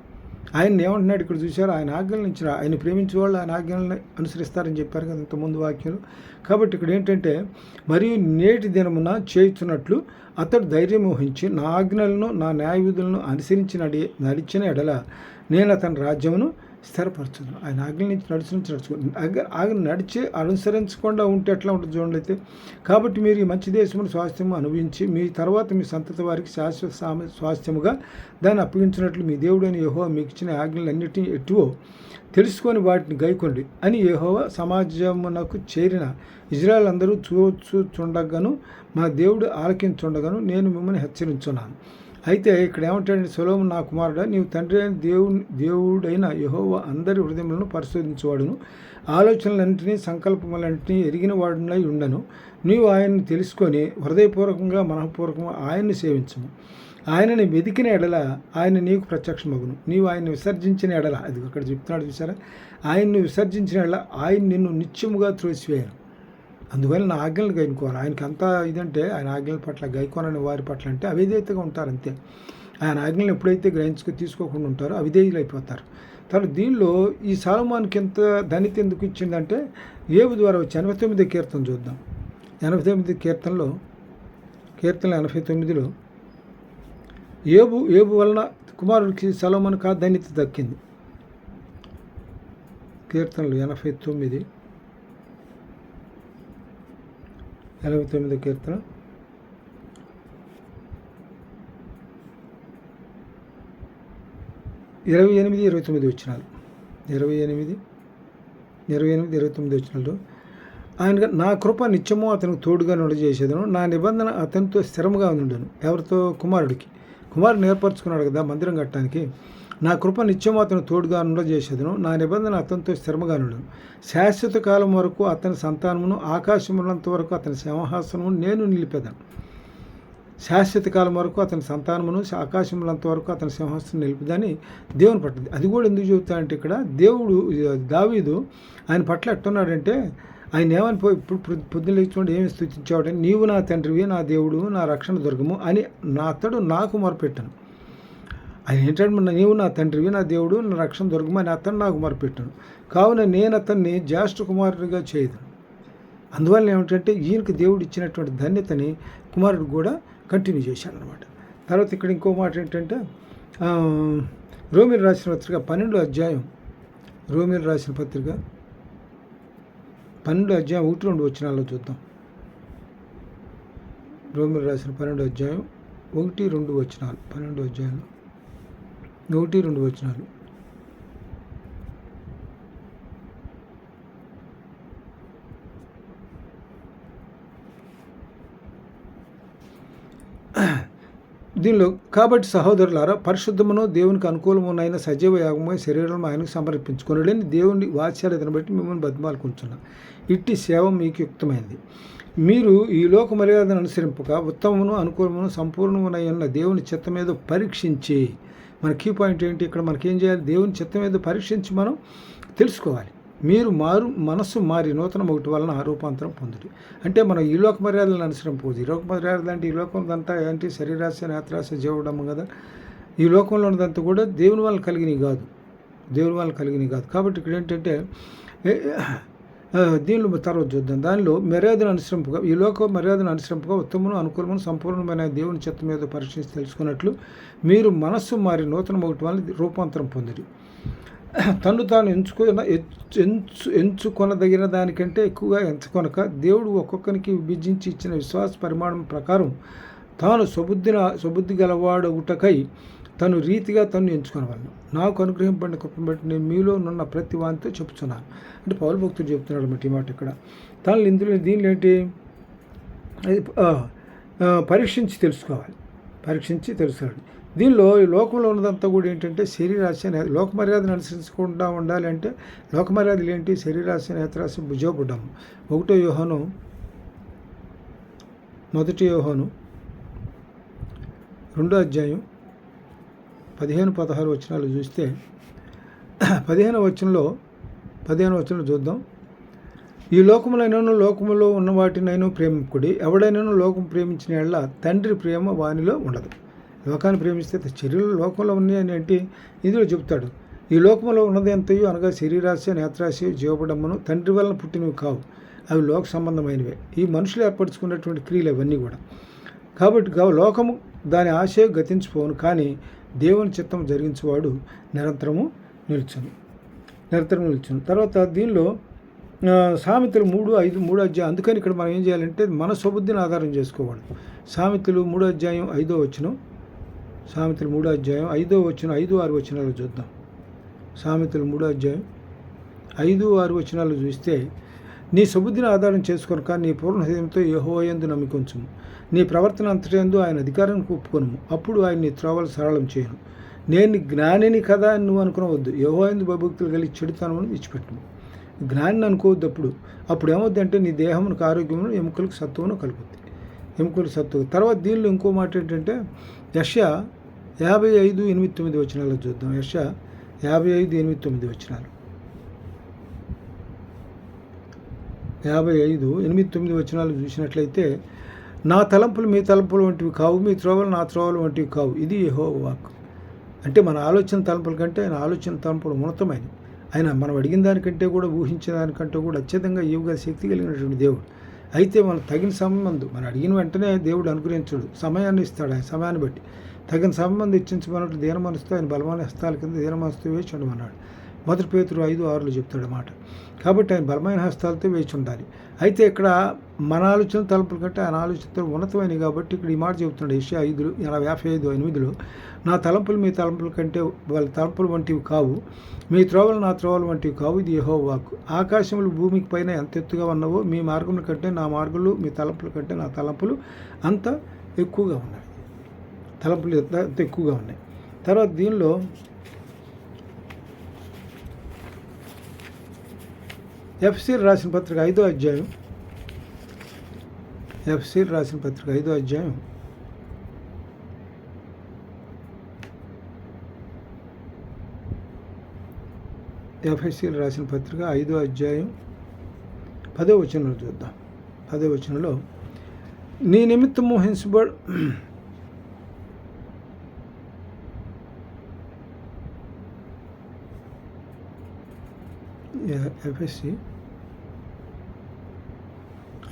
[SPEAKER 1] ఆయన ఏమంటున్నాడు ఇక్కడ చూశారు? ఆయన ఆజ్ఞలను ఇచ్చిన, ఆయన ప్రేమించే వాళ్ళు ఆయన ఆజ్ఞలను అనుసరిస్తారని చెప్పారు కదా ఇంతకుముందు వాక్యంలో. కాబట్టి ఇక్కడ ఏంటంటే మరియు నేటి దినమున చేయుచున్నట్లు అతడు ధైర్యం వహించి నా ఆజ్ఞలను నా న్యాయ విధులను నడిచిన ఎడల నేను అతని రాజ్యమును స్థిరపరచును. ఆయన ఆజ్ఞల నుంచి అనుసరించకుండా ఉంటే ఎట్లా ఉంటుంది చూడండి అయితే. కాబట్టి మీరు ఈ మంచి దేశమును స్వాస్థ్యము అనుభవించి మీ తర్వాత మీ సంతతి వారికి శాశ్వత స్వాస్థ్యముగా దాన్ని అప్పగించినట్లు మీ దేవుడైన యెహోవా మీకు ఇచ్చిన ఆజ్ఞలన్నిటినీ ఎటువో తెలుసుకొని వాటిని గైకొండి అని యెహోవా సమాజమునకు చేరిన ఇజ్రాయేల్ అందరూ చూచుచుండగాను మా దేవుడు ఆలకించుండగాను నేను మిమ్మల్ని హెచ్చరించున్నాను. అయితే ఇక్కడ ఏమంటాడంటే సొలొమోను నా కుమారుడా, నీవు తండ్రి అయిన దేవుడైన యెహోవా అందరి హృదయములను పరిశోధించువాడును, ఆలోచనలన్నింటినీ సంకల్పములన్నింటినీ ఎరిగిన వాడునై ఉండను. నీవు ఆయన్ని తెలుసుకొని హృదయపూర్వకంగా మనఃపూర్వకంగా ఆయన్ని సేవించము. ఆయనని వెతికిన ఎడల ఆయన నీకు ప్రత్యక్షమగును. నీవు ఆయన్ని విసర్జించిన ఎడల, అది అక్కడ చెప్తున్నాడు చూసారా, ఆయన్ని విసర్జించిన ఎడల ఆయన నిన్ను నిత్యముగా త్రోసివేయను. అందువల్ల నా ఆజ్ఞలు గైకోవాలి. ఆయనకి అంతా ఇదంటే ఆయన ఆజ్ఞల పట్ల గైకోనని వారి పట్ల అంటే అవిధేయతగా ఉంటారు అంతే. ఆయన ఆజ్ఞలను ఎప్పుడైతే తీసుకోకుండా ఉంటారో అవిధేయులు అయిపోతారు. దీనిలో ఈ సొలొమోనుకి ఎంత ధనిత ఎందుకు ఇచ్చిందంటే ఏబు ద్వారా వచ్చి 89 కీర్తన చూద్దాం. 89 కీర్తనలో 89లో ఏబు వలన కుమారుడికి సొలొమోనుకు ఆ ధన్యత దక్కింది. కీర్తనలు 89 కీర్తన 28-29 వచనాలు. 28-29 వచనాలు. ఆయన నా కృప నిత్యము అతనికి తోడుగా చేసేదను, నా నిబంధన అతనితో స్థిరంగా ఉండను. ఎవరితో? కుమారుడు ఏర్పరచుకున్నాడు కదా మందిరం కట్టడానికి. నా కృప నిత్యము అతను తోడుగా చేసేదను, నా నిబంధన అతనితో స్థిరంగా ఉండను. శాశ్వత కాలం వరకు అతని సంతానమును, ఆకాశమున్నంత వరకు అతని సింహాసనమును నేను నిలిపేదను. శాశ్వత కాలం వరకు అతని సంతానమును, ఆకాశములంత వరకు అతని సింహాసనం నిలిపిదని దేవుని పట్టింది. అది కూడా ఎందుకు చెబుతాడంటే ఇక్కడ దావీదు ఆయన పట్ల ఎట్టున్నాడంటే ఆయన ఏమని ఇప్పుడు పొద్దున్న లేచుకోండి ఏమి స్తుతించాడంటే, నీవు నా తండ్రివి, నా దేవుడు, నా రక్షణ దుర్గము అని అతడు నాకు మొరపెట్టాను. ఆయన ఏంటంటే నీవు నా తండ్రివి, నా దేవుడు, నా రక్షణ దుర్గము అని అతను నాకు మొరపెట్టాను. కావున నేను అతన్ని జ్యేష్ఠ కుమారుడిగా చేయదును. అందువల్ల ఏమిటంటే ఈయనకి దేవుడు ఇచ్చినటువంటి ధన్యతని కుమారుడు కూడా కంటిన్యూ చేశాడు అనమాట. తర్వాత ఇక్కడ ఇంకో మాట ఏంటంటే రోమీయులకు రాసిన పత్రిక 12వ అధ్యాయం, రోమీయులకు రాసిన పత్రిక 12వ అధ్యాయం 1-2 వచనాల్లో చూద్దాం. రోమీయులకు రాసిన 12వ అధ్యాయం 1-2 వచనాలు. 12వ అధ్యాయంలో 1-2 వచనాలు. దీనిలో కాబట్టి సహోదరులారా, పరిశుద్ధమును దేవునికి అనుకూలమునైన సజీవ యాగమై శరీరం ఆయనకు సమర్పించుకొనుడని దేవుని వాత్సల్యతను బట్టి మిమ్మల్ని బతిమాలుకుంటున్నాను. ఇట్టి సేవ మీకు యుక్తమైనది. మీరు ఈ లోక మర్యాదను అనుసరింపక ఉత్తమమును అనుకూలమును సంపూర్ణమునైన దేవుని చిత్తం మీద పరీక్షించి, మన కీ పాయింట్ ఏంటి ఇక్కడ? మనకేం చేయాలి? దేవుని చిత్తం మీద పరీక్షించి మనం తెలుసుకోవాలి. మీరు మనస్సు మారి నూతన ఒకటి వలన రూపాంతరం పొందుడి. అంటే మనం ఈ లోక మర్యాదలను అనుసరింపదు. ఈ లోక మర్యాదలు అంటే ఈ లోకందంతా ఏంటి? శరీరాశ, నేత్రాశ, జీవడము కదా. ఈ లోకంలో ఉన్నదంతా కూడా దేవుని వల్ల కలిగినవి కాదు. కాబట్టి ఇక్కడ ఏంటంటే దీనిలో తర్వాత చూద్దాం. దానిలో మర్యాదను అనుసరింపుగా, ఈ లోక మర్యాదను అనుసరింపుగా ఉత్తమను అనుకూలమును సంపూర్ణమైన దేవుని చిత్తం మీద పరీక్షించి తెలుసుకున్నట్లు మీరు మనస్సు మారి నూతన ఒకటి వలన రూపాంతరం పొందుడి. తను తాను ఎంచుకొనదగిన దానికంటే ఎక్కువగా ఎంచుకొనక దేవుడు ఒక్కొక్కరికి విభజించి ఇచ్చిన విశ్వాస పరిమాణం ప్రకారం తాను సుబుద్ధి గలవాడగుటకై తను రీతిగా తను ఎంచుకొనవలను. నాకు అనుగ్రహింపడిన కృపను బట్టి నేను మీలో ఉన్న ప్రతి వానితో చెప్తున్నాను. అంటే పౌలు భక్తుడు చెప్తున్నాడు అన్నమాట ఈ మాట ఇక్కడ. తను దీనిలో ఏంటి? పరీక్షించి తెలుసుకోవాలి. దీనిలో ఈ లోకంలో ఉన్నదంతా కూడా ఏంటంటే శరీరాశ, లోక మర్యాదను అనుసరించకుండా ఉండాలి అంటే లోక మర్యాదలు ఏంటి? శరీరాశ, నేత్రాశ, భుజోబుడ్డము. 1 యోహాను 2వ అధ్యాయం 15-16 వచనాలు చూస్తే 15వ వచనంలో చూద్దాం. ఈ లోకములో ఉన్న వాటినైనా ప్రేమికుడి, ఎవడైనా లోకం ప్రేమించిన యెడల తండ్రి ప్రేమ వానిలో ఉండదు. లోకాన్ని ప్రేమిస్తే చర్యలు లోకంలో ఉన్నాయని ఏంటి ఇందులో చెబుతాడు. ఈ లోకంలో ఉన్నది ఎంతయో అనగా శరీరాశ, నేత్రాశ, జీవపడమ్మను తండ్రి వలన పుట్టినవి కావు, అవి లోక సంబంధమైనవే. ఈ మనుషులు ఏర్పరచుకున్నటువంటి క్రియలు అవన్నీ కూడా. కాబట్టి లోకము దాని ఆశ గతించిపోవును, కానీ దేవుని చిత్తం జరిగించేవాడు నిరంతరము నిలుచును. తర్వాత దీనిలో సామెతలు 3 అధ్యాయం. అందుకని ఇక్కడ మనం ఏం చేయాలంటే మన స్వబుద్ధిని ఆధారం చేసుకోవాలి. సామెతలు 3వ అధ్యాయం 5వ వచనం. సామెతలు 3వ అధ్యాయం 5వ వచనం 5-6 వచనాలు చూద్దాం. సామెతలు 3వ అధ్యాయం 5-6 వచనాలు చూస్తే, నీ స్వబుద్ధిని ఆధారం చేసుకొనక నీ పూర్ణ హృదయంతో యెహోవా యందు నమ్మికొంచుము. నీ ప్రవర్తన అంతటందు ఆయన అధికారానికి ఒప్పుకొనుము. అప్పుడు ఆయన నీ త్రోవలు సరళం చేయను. నేను జ్ఞానిని కదా అని నువ్వు అనుకునవద్దు. యెహోవా యందు భయభక్తులు కలిగి చెడుతనమును విడిచిపెట్టుము. జ్ఞానిని అనుకోవద్దు. అప్పుడు ఏమవుద్దంటే నీ దేహమునకు ఆరోగ్యమును, ఎముకలకు సత్తువును కలుగుద్ది. తర్వాత దీనిలో ఇంకో మాట ఏంటంటే యెషయా 55:8-9 వచనాలు చూద్దాం. యెషయా 55:8-9 వచనాలు. 55:8-9 వచనాలు చూసినట్లయితే, నా తలంపులు మీ తలంపులు వంటివి కావు, మీ త్రోవలు నా త్రోవలు వంటివి కావు. ఇది యెహోవా వాక్కు. అంటే మన ఆలోచన తలంపుల కంటే ఆయన ఆలోచన తలంపులు ఉన్నతమైనవి. ఆయన మనం అడిగిన దానికంటే కూడా ఊహించిన దానికంటే కూడా అత్యధికంగా ఇవ్వగల శక్తి కలిగినటువంటి దేవుడు. అయితే మనం తగిన సమయం మనం అడిగిన వెంటనే దేవుడు అనుగ్రహించడు, సమయాన్ని ఇస్తాడు. ఆయన సమయాన్ని బట్టి తగిన సమయం ఇచ్చించమన్నట్టు దీన మనసుతో ఆయన బలమైన హస్తాల కింద దీన మనసుతో వేచి ఉండమన్నాడు. మొదటి పేతురు 5:6 చెప్తాడు అన్నమాట. కాబట్టి ఆయన బలమైన హస్తాలతో వేచి ఉండాలి. అయితే ఇక్కడ మన ఆలోచన తలుపుల కంటే ఆయన ఆలోచనతో ఉన్నతమైనవి కాబట్టి ఇక్కడ ఈ మాట చెబుతున్నాడు. యెషయా 55:8 నా తలంపులు మీ తలంపుల కంటే వాళ్ళ తలంపులు వంటివి కావు, మీ త్రోవలు నా త్రోవలు వంటివి కావు, ఇది యెహోవా వాక్కు. ఆకాశములు భూమికి పైన ఎంత ఎత్తుగా ఉన్నవో మీ మార్గముల కంటే నా మార్గాలు, మీ తలంపుల కంటే నా తలంపులు అంత ఎక్కువగా ఉన్నాయి. తలంపులు ఎంత ఎక్కువగా ఉన్నాయి. తర్వాత దీనిలో ఎఫ్ఎస్సీ రాసిన పత్రిక 5వ అధ్యాయం, ఎఫ్ఎస్సీ రాసిన పత్రిక 5వ అధ్యాయం 10వ వచనంలో చూద్దాం. 10వ వచనంలో నీ నిమిత్తము హింసబడు ఎఫ్ఎస్సీ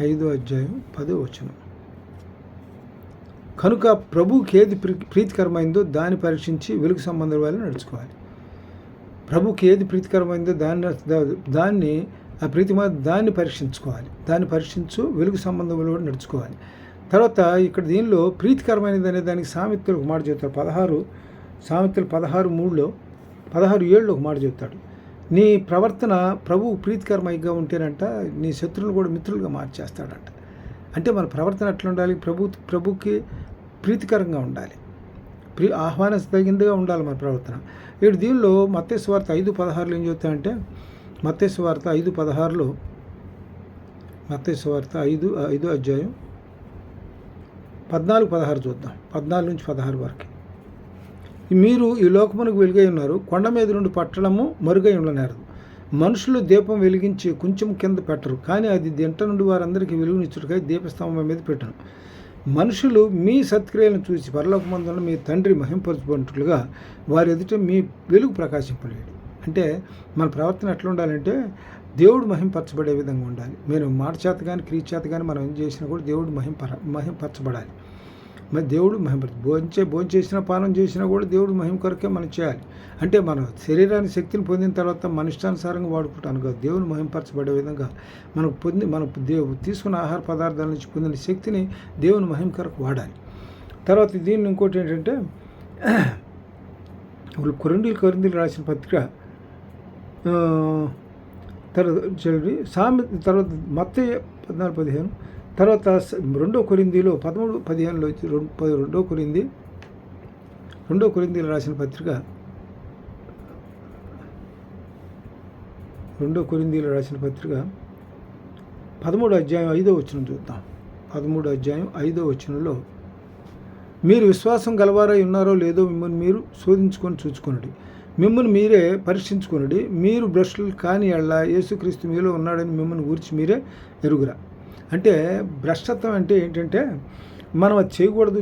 [SPEAKER 1] 5వ అధ్యాయం 10వ వచనం. కనుక ప్రభువుకి ఏది ప్రీతికరమైందో దాన్ని పరీక్షించి వెలుగు సంబంధం వల్ల నడుచుకోవాలి. ప్రభుకి ఏది ప్రీతికరమైందో దాన్ని ఆ దాన్ని పరీక్షించుకోవాలి. దాన్ని పరీక్షించు వెలుగు సంబంధం వల్ల నడుచుకోవాలి. తర్వాత ఇక్కడ దీనిలో ప్రీతికరమైనది అనే దానికి సామెతలు ఒక మాట చెప్తాడు. సామెతలు 16:3 16:7 ఒక మాట చెప్తాడు. నీ ప్రవర్తన ప్రభువు ప్రీతికరమైగా ఉంటేనంట నీ శత్రువులు కూడా మిత్రులుగా మార్చేస్తాడంట. అంటే మన ప్రవర్తన ఎట్లా ఉండాలి? ప్రభుకి ప్రీతికరంగా ఉండాలి, ఆహ్వానించదగిందిగా ఉండాలి మన ప్రవర్తన. ఇప్పుడు దీనిలో మత్తయి సువార్త 5:16 ఏం చెప్తాడంటే, మత్తయి సువార్త 5:16 మత్తయి సువార్త 5వ అధ్యాయం 14-16 చూద్దాం. 14-16 వరకు. మీరు ఈ లోకమునకు వెలుగై ఉన్నారు, కొండ మీద నుండి పట్టణము మరుగై ఉండనేరదు. మనుషులు దీపం వెలిగించి కొంచెం కింద పెట్టరు, కానీ అది దింట నుండి వారందరికీ వెలుగునిచ్చుటకై దీపస్తంభం మీద పెట్టను. మనుషులు మీ సత్క్రియలను చూసి పరలోకమందున్న మీ తండ్రి మహింపరచుకున్నట్లుగా వారి ఎదుట మీ వెలుగు ప్రకాశింపలేడు. అంటే మన ప్రవర్తన ఎట్లా ఉండాలంటే దేవుడు మహింపరచబడే విధంగా ఉండాలి. మీరు మాట చేత కానీ క్రియ చేత కానీ మనం ఏం చేసినా కూడా దేవుడు మహింపరచబడాలి. మరి దేవుడు భోంచేసినా పానం చేసినా కూడా దేవుడు మహిమ కొరకే మనం చేయాలి. అంటే మన శరీరానికి శక్తిని పొందిన తర్వాత మన ఇష్టానుసారంగా వాడుకుంటాను కాదు, దేవుని మహింపరచబడే విధంగా మనం తీసుకున్న ఆహార పదార్థాల నుంచి పొందిన శక్తిని దేవుని మహిమ కొరకు వాడాలి. తర్వాత దీన్ని ఇంకోటి ఏంటంటే కొరింథీయులకు రాసిన పత్రిక తర్వాత మత్తయి 14:15 తర్వాత 2 కొరింథీలో 13-15లో 2 కొరింథీలు రాసిన పత్రిక 2 కొరింథీలు రాసిన పత్రిక 13వ అధ్యాయం 5వ వచనం చూద్దాం. 13వ అధ్యాయం 5వ వచనంలో మీరు విశ్వాసం గలవారై ఉన్నారో లేదో మిమ్మల్ని మీరు శోధించుకొని చూచుకొనుడి, మిమ్మల్ని మీరే పరీక్షించుకొనుడి. మీరు భ్రష్టులు కాని ఎడల యేసుక్రీస్తు మీలో ఉన్నాడని మిమ్మల్ని గురించి మీరే ఎరుగురా. అంటే భ్రష్టత్వం అంటే ఏంటంటే మనం అది చేయకూడదు,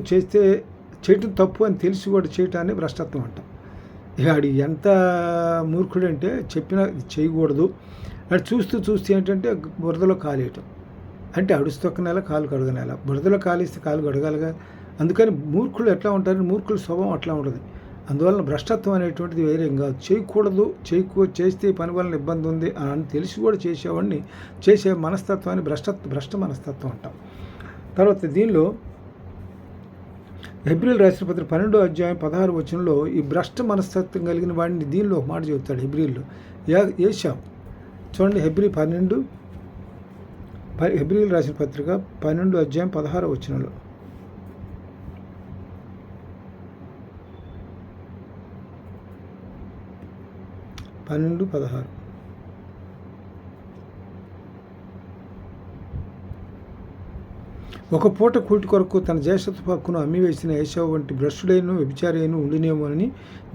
[SPEAKER 1] చేయటం తప్పు అని తెలిసి కూడా చేయటాన్ని భ్రష్టత్వం అంటాం. ఇక ఆడు ఎంత మూర్ఖుడంటే చెప్పినా చేయకూడదు అది చూస్తూ ఏంటంటే బురదలో కాలేయటం. అంటే అడుస్తొక్కనేలా కాలు కడగనేలా, బురదలో కాలేస్తే కాలు కడగాలిగా. అందుకని మూర్ఖులు ఎట్లా ఉంటారని మూర్ఖుల స్వభావం అట్లా ఉంటుంది. అందువలన భ్రష్టత్వం అనేటువంటిది వేరేం కాదు. చేయకూడదు, చేస్తే పని వలన ఇబ్బంది ఉంది అని తెలిసి కూడా చేసేవాడిని చేసే మనస్తత్వాన్ని భ్రష్ట మనస్తత్వం అంటాం. తర్వాత దీనిలో హెబ్రీయులకు రాసిన పత్రిక 12వ అధ్యాయం 16వ వచనంలో ఈ భ్రష్ట మనస్తత్వం కలిగిన వాడిని దీనిలో ఒక మాట చెబుతాడు. హెబ్రీయుల్లో ఏశావు చూడండి. హెబ్రీయులకు రాసిన పత్రిక 12వ అధ్యాయం 16వ వచనంలో 12-16 ఒక పూట కూటి కొరకు తన జ్యేష్ఠత్వ హక్కును అమ్మివేసిన ఏశావు వంటి భ్రష్టుడైన వ్యభిచారైన ఉండినేమో అని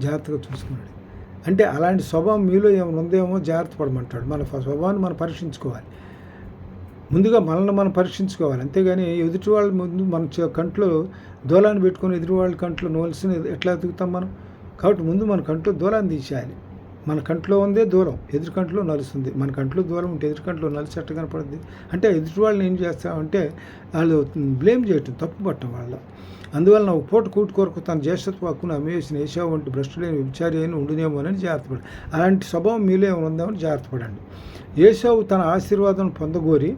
[SPEAKER 1] జాగ్రత్తగా చూసుకున్నాడు. అంటే అలాంటి స్వభావం మీలో ఏమైనా ఉందేమో జాగ్రత్త పడమంటాడు. మన స్వభావాన్ని మనం పరీక్షించుకోవాలి. ముందుగా మనల్ని మనం పరీక్షించుకోవాలి. అంతేగాని ఎదుటి వాళ్ళ ముందు మన కంట్లో దూలాన్ని పెట్టుకొని ఎదుటి వాళ్ళ కంట్లో నోల్సిన ఎట్లా ఎదుగుతాం మనం? కాబట్టి ముందు మన కంట్లో దూరాన్ని తీసేయాలి. మన కంట్లో ఉందే దూరం, ఎదురు కంట్లో నలుస్తుంది. మన కంట్లో దూరం ఉంటే ఎదురు కంట్లో నలిసి ఎట్ట కనపడుద్ది? అంటే ఎదుటి వాళ్ళని ఏం చేస్తామంటే వాళ్ళు బ్లేమ్ చేయటం, తప్పు పట్టడం వాళ్ళ. అందువలన ఒక పూట కూటు కొరకు తన జ్యేష్ఠత్వ హక్కును అమ్మేసిన ఏశావు వంటి భ్రష్టుడైన విచారి అయిన ఉండునేమోనని జాగ్రత్తపడి, అలాంటి స్వభావం మీలో ఏమైనా ఉందామని జాగ్రత్తపడండి. ఏశావు తన ఆశీర్వాదం పొందగోరి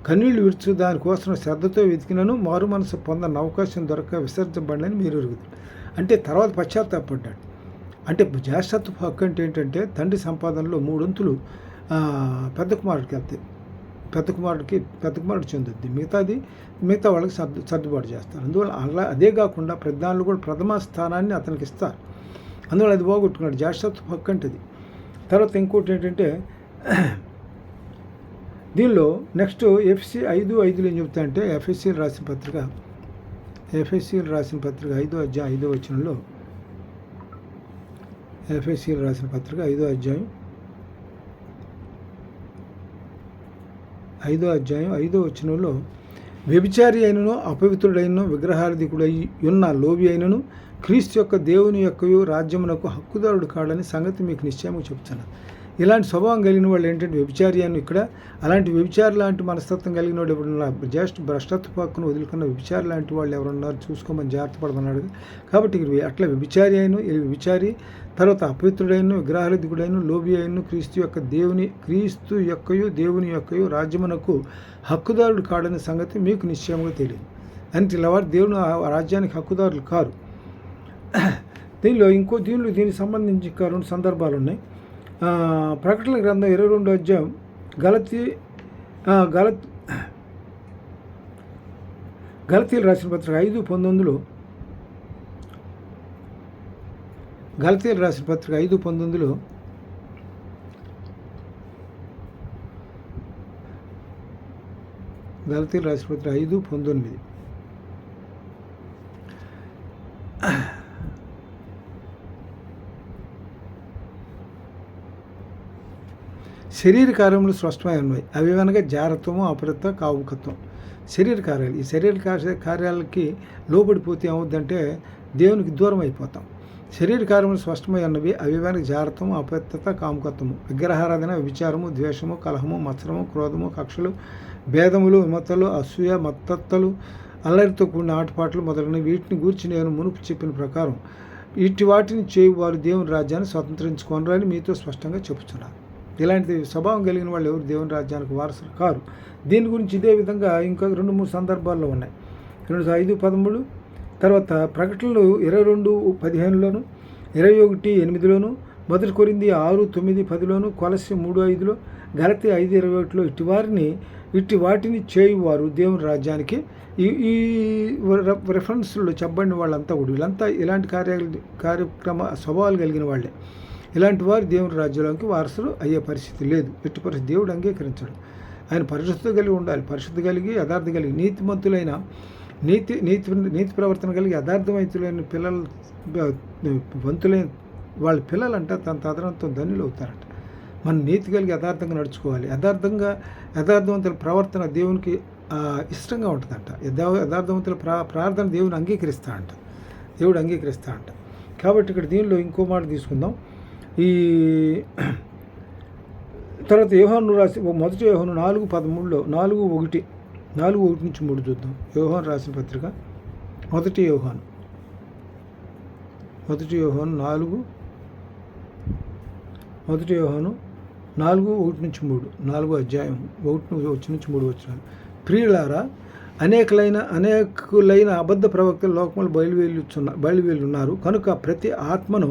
[SPEAKER 1] కన్నీళ్లు విడుచు దానికోసం శ్రద్ధతో వెతికినను మారు మనసు పొందని అవకాశం దొరక విసర్జించబడని మీరు ఎరుగుతారు. అంటే తర్వాత పశ్చాత్తాపడ్డాడు. అంటే జ్యేష్ఠత్వ హక్కు అంటే ఏంటంటే తండ్రి సంపాదనలో 3 వంతులు పెద్ద కుమారుడికి వెళ్తాయి. పెద్ద కుమారుడు చెందుద్ది, మిగతా వాళ్ళకి సర్దుబాటు చేస్తారు. అందువల్ల అదే కాకుండా ప్రధానులు కూడా ప్రథమ స్థానాన్ని అతనికి ఇస్తారు. అందువల్ల అది పోగొట్టుకున్నాడు. జ్యేష్ఠత్వ హక్కు అంటది. తర్వాత ఇంకోటి ఏంటంటే దీనిలో నెక్స్ట్ ఎఫ్ఎస్సి 5:5 ఏం చెప్తా అంటే ఎఫ్ఎస్సీలు రాసిన పత్రిక 5వ అధ్యాయం 5వ వచనంలో, ఎఫ్ఎస్సీలు రాసిన పత్రిక 5వ అధ్యాయం 5వ వచనంలో, వ్యభిచారి అయినను అపవిత్రుడైనను విగ్రహారాధికుడై ఉన్న లోబి అయినను క్రీస్తు యొక్క దేవుని యొక్కయు రాజ్యమునకు హక్కుదారుడు కాడని సంగతి మీకు నిశ్చయము చెప్తున్నాను. ఇలాంటి స్వభావం కలిగిన వాళ్ళు ఏంటంటే వ్యభిచారి అని ఇక్కడ, అలాంటి వ్యభిచారి లాంటి మనస్తత్వం కలిగిన వాడు ఎవరున్నా, భ్రష్టత్వ హక్కును వదులుకున్న వ్యభిచారి లాంటి వాళ్ళు ఎవరున్నారు చూసుకోమని జాగ్రత్త పడుతున్నాడు. కాబట్టి అట్లా వ్యభిచారి తర్వాత అపవిత్రుడైన విగ్రహారాధికుడైన లోబి అయిన క్రీస్తు యొక్కయు దేవుని యొక్కయు రాజ్యమునకు హక్కుదారుడు కాడని సంగతి మీకు నిశ్చయంగా తెలియదు. అంటే ఇలా వాడు దేవుని రాజ్యానికి హక్కుదారులు కారు. దీనికి సంబంధించి ఇంకా 2 సందర్భాలు ఉన్నాయి. ప్రకటన గ్రంథం 22వ అధ్యాయం గలతీయులు రాసిన పత్రిక 5:19 గలతీయులు రాసిన పత్రిక 5:19 గలతీయులు రాసిన పత్రిక 5:19 శరీర కార్యములు స్పష్టమై ఉన్నాయి. అవి అనగా జారత్వము, అపరత్వ, కాముకత్వం. శరీర కార్యాలు, ఈ శరీర కార్యాలకి లోబడిపోతే ఏమవుద్దంటే దేవునికి దూరం అయిపోతాం. శరీర కార్యములు స్పష్టమై ఉన్నవి. అవి అనగా జారత్వము, అపరత్వత, కాముకత్వము, విగ్రహారాధన, విచారము, ద్వేషము, కలహము, మత్సరము, క్రోధము, కక్షలు, భేదములు, విమతలు, అసూయ, మత్తత్తలు, అల్లరితో కూడిన ఆటపాటలు మొదలైన వీటిని గూర్చి నేను మునుపు చెప్పిన ప్రకారం వాటిని చేయు వారు దేవుని రాజ్యాన్ని స్వతంత్రించుకోనరు అని మీతో స్పష్టంగా చెబుతున్నారు. ఇలాంటి స్వభావం కలిగిన వాళ్ళు ఎవరు దేవుని రాజ్యానికి వారసులు కారు. దీని గురించి ఇదే విధంగా ఇంకా 2-3 సందర్భాల్లో ఉన్నాయి. 5:13 తర్వాత ప్రకటనలు 22:15లోను, 21:8లోను, 1 కొరింథీ 6:9-10లోను, కొలస్సీ 3:5లో, గలతీ 5:21లో ఇట్టి వాటిని చేయువారు దేవుని రాజ్యానికి ఈ రెఫరెన్స్లో చెప్పబడిన వాళ్ళంతా కూడా వీళ్ళంతా ఇలాంటి కార్యక్రమ స్వభావాలు కలిగిన వాళ్ళే. ఇలాంటి వారు దేవుని రాజ్యంలోకి వారసులు అయ్యే పరిస్థితి లేదు. ఎట్టి పరిస్థితి దేవుడు అంగీకరించడు. ఆయన పరిశుద్ధత కలిగి ఉండాలి. పరిశుద్ధి కలిగి యథార్థం కలిగి నీతిమంతులైన నీతి ప్రవర్తన కలిగి యథార్థవంతులైన వంతులైన వాళ్ళ పిల్లలంట తన తదనంతో ధన్యులు అవుతారంట. మనం నీతి కలిగి యథార్థంగా నడుచుకోవాలి. యథార్థవంతుల ప్రవర్తన దేవునికి ఇష్టంగా ఉంటుందంట. యథార్థవంతుల ప్రార్థన దేవుడు అంగీకరిస్తా అంట. కాబట్టి ఇక్కడ దీనిలో ఇంకో మాట తీసుకుందాం. ఈ తర్వాత యోహాను రాసి 1 యోహాను 4:13లో 4:1-3 చూద్దాం. యోహాను రాసిన పత్రిక 1 యోహాను 4:1-3 4వ అధ్యాయం 1-3 వచనాలు. ప్రియులారా, అనేకులైన అబద్ధ ప్రవక్తలు లోకములు బయలువేలున్నారు కనుక ప్రతి ఆత్మను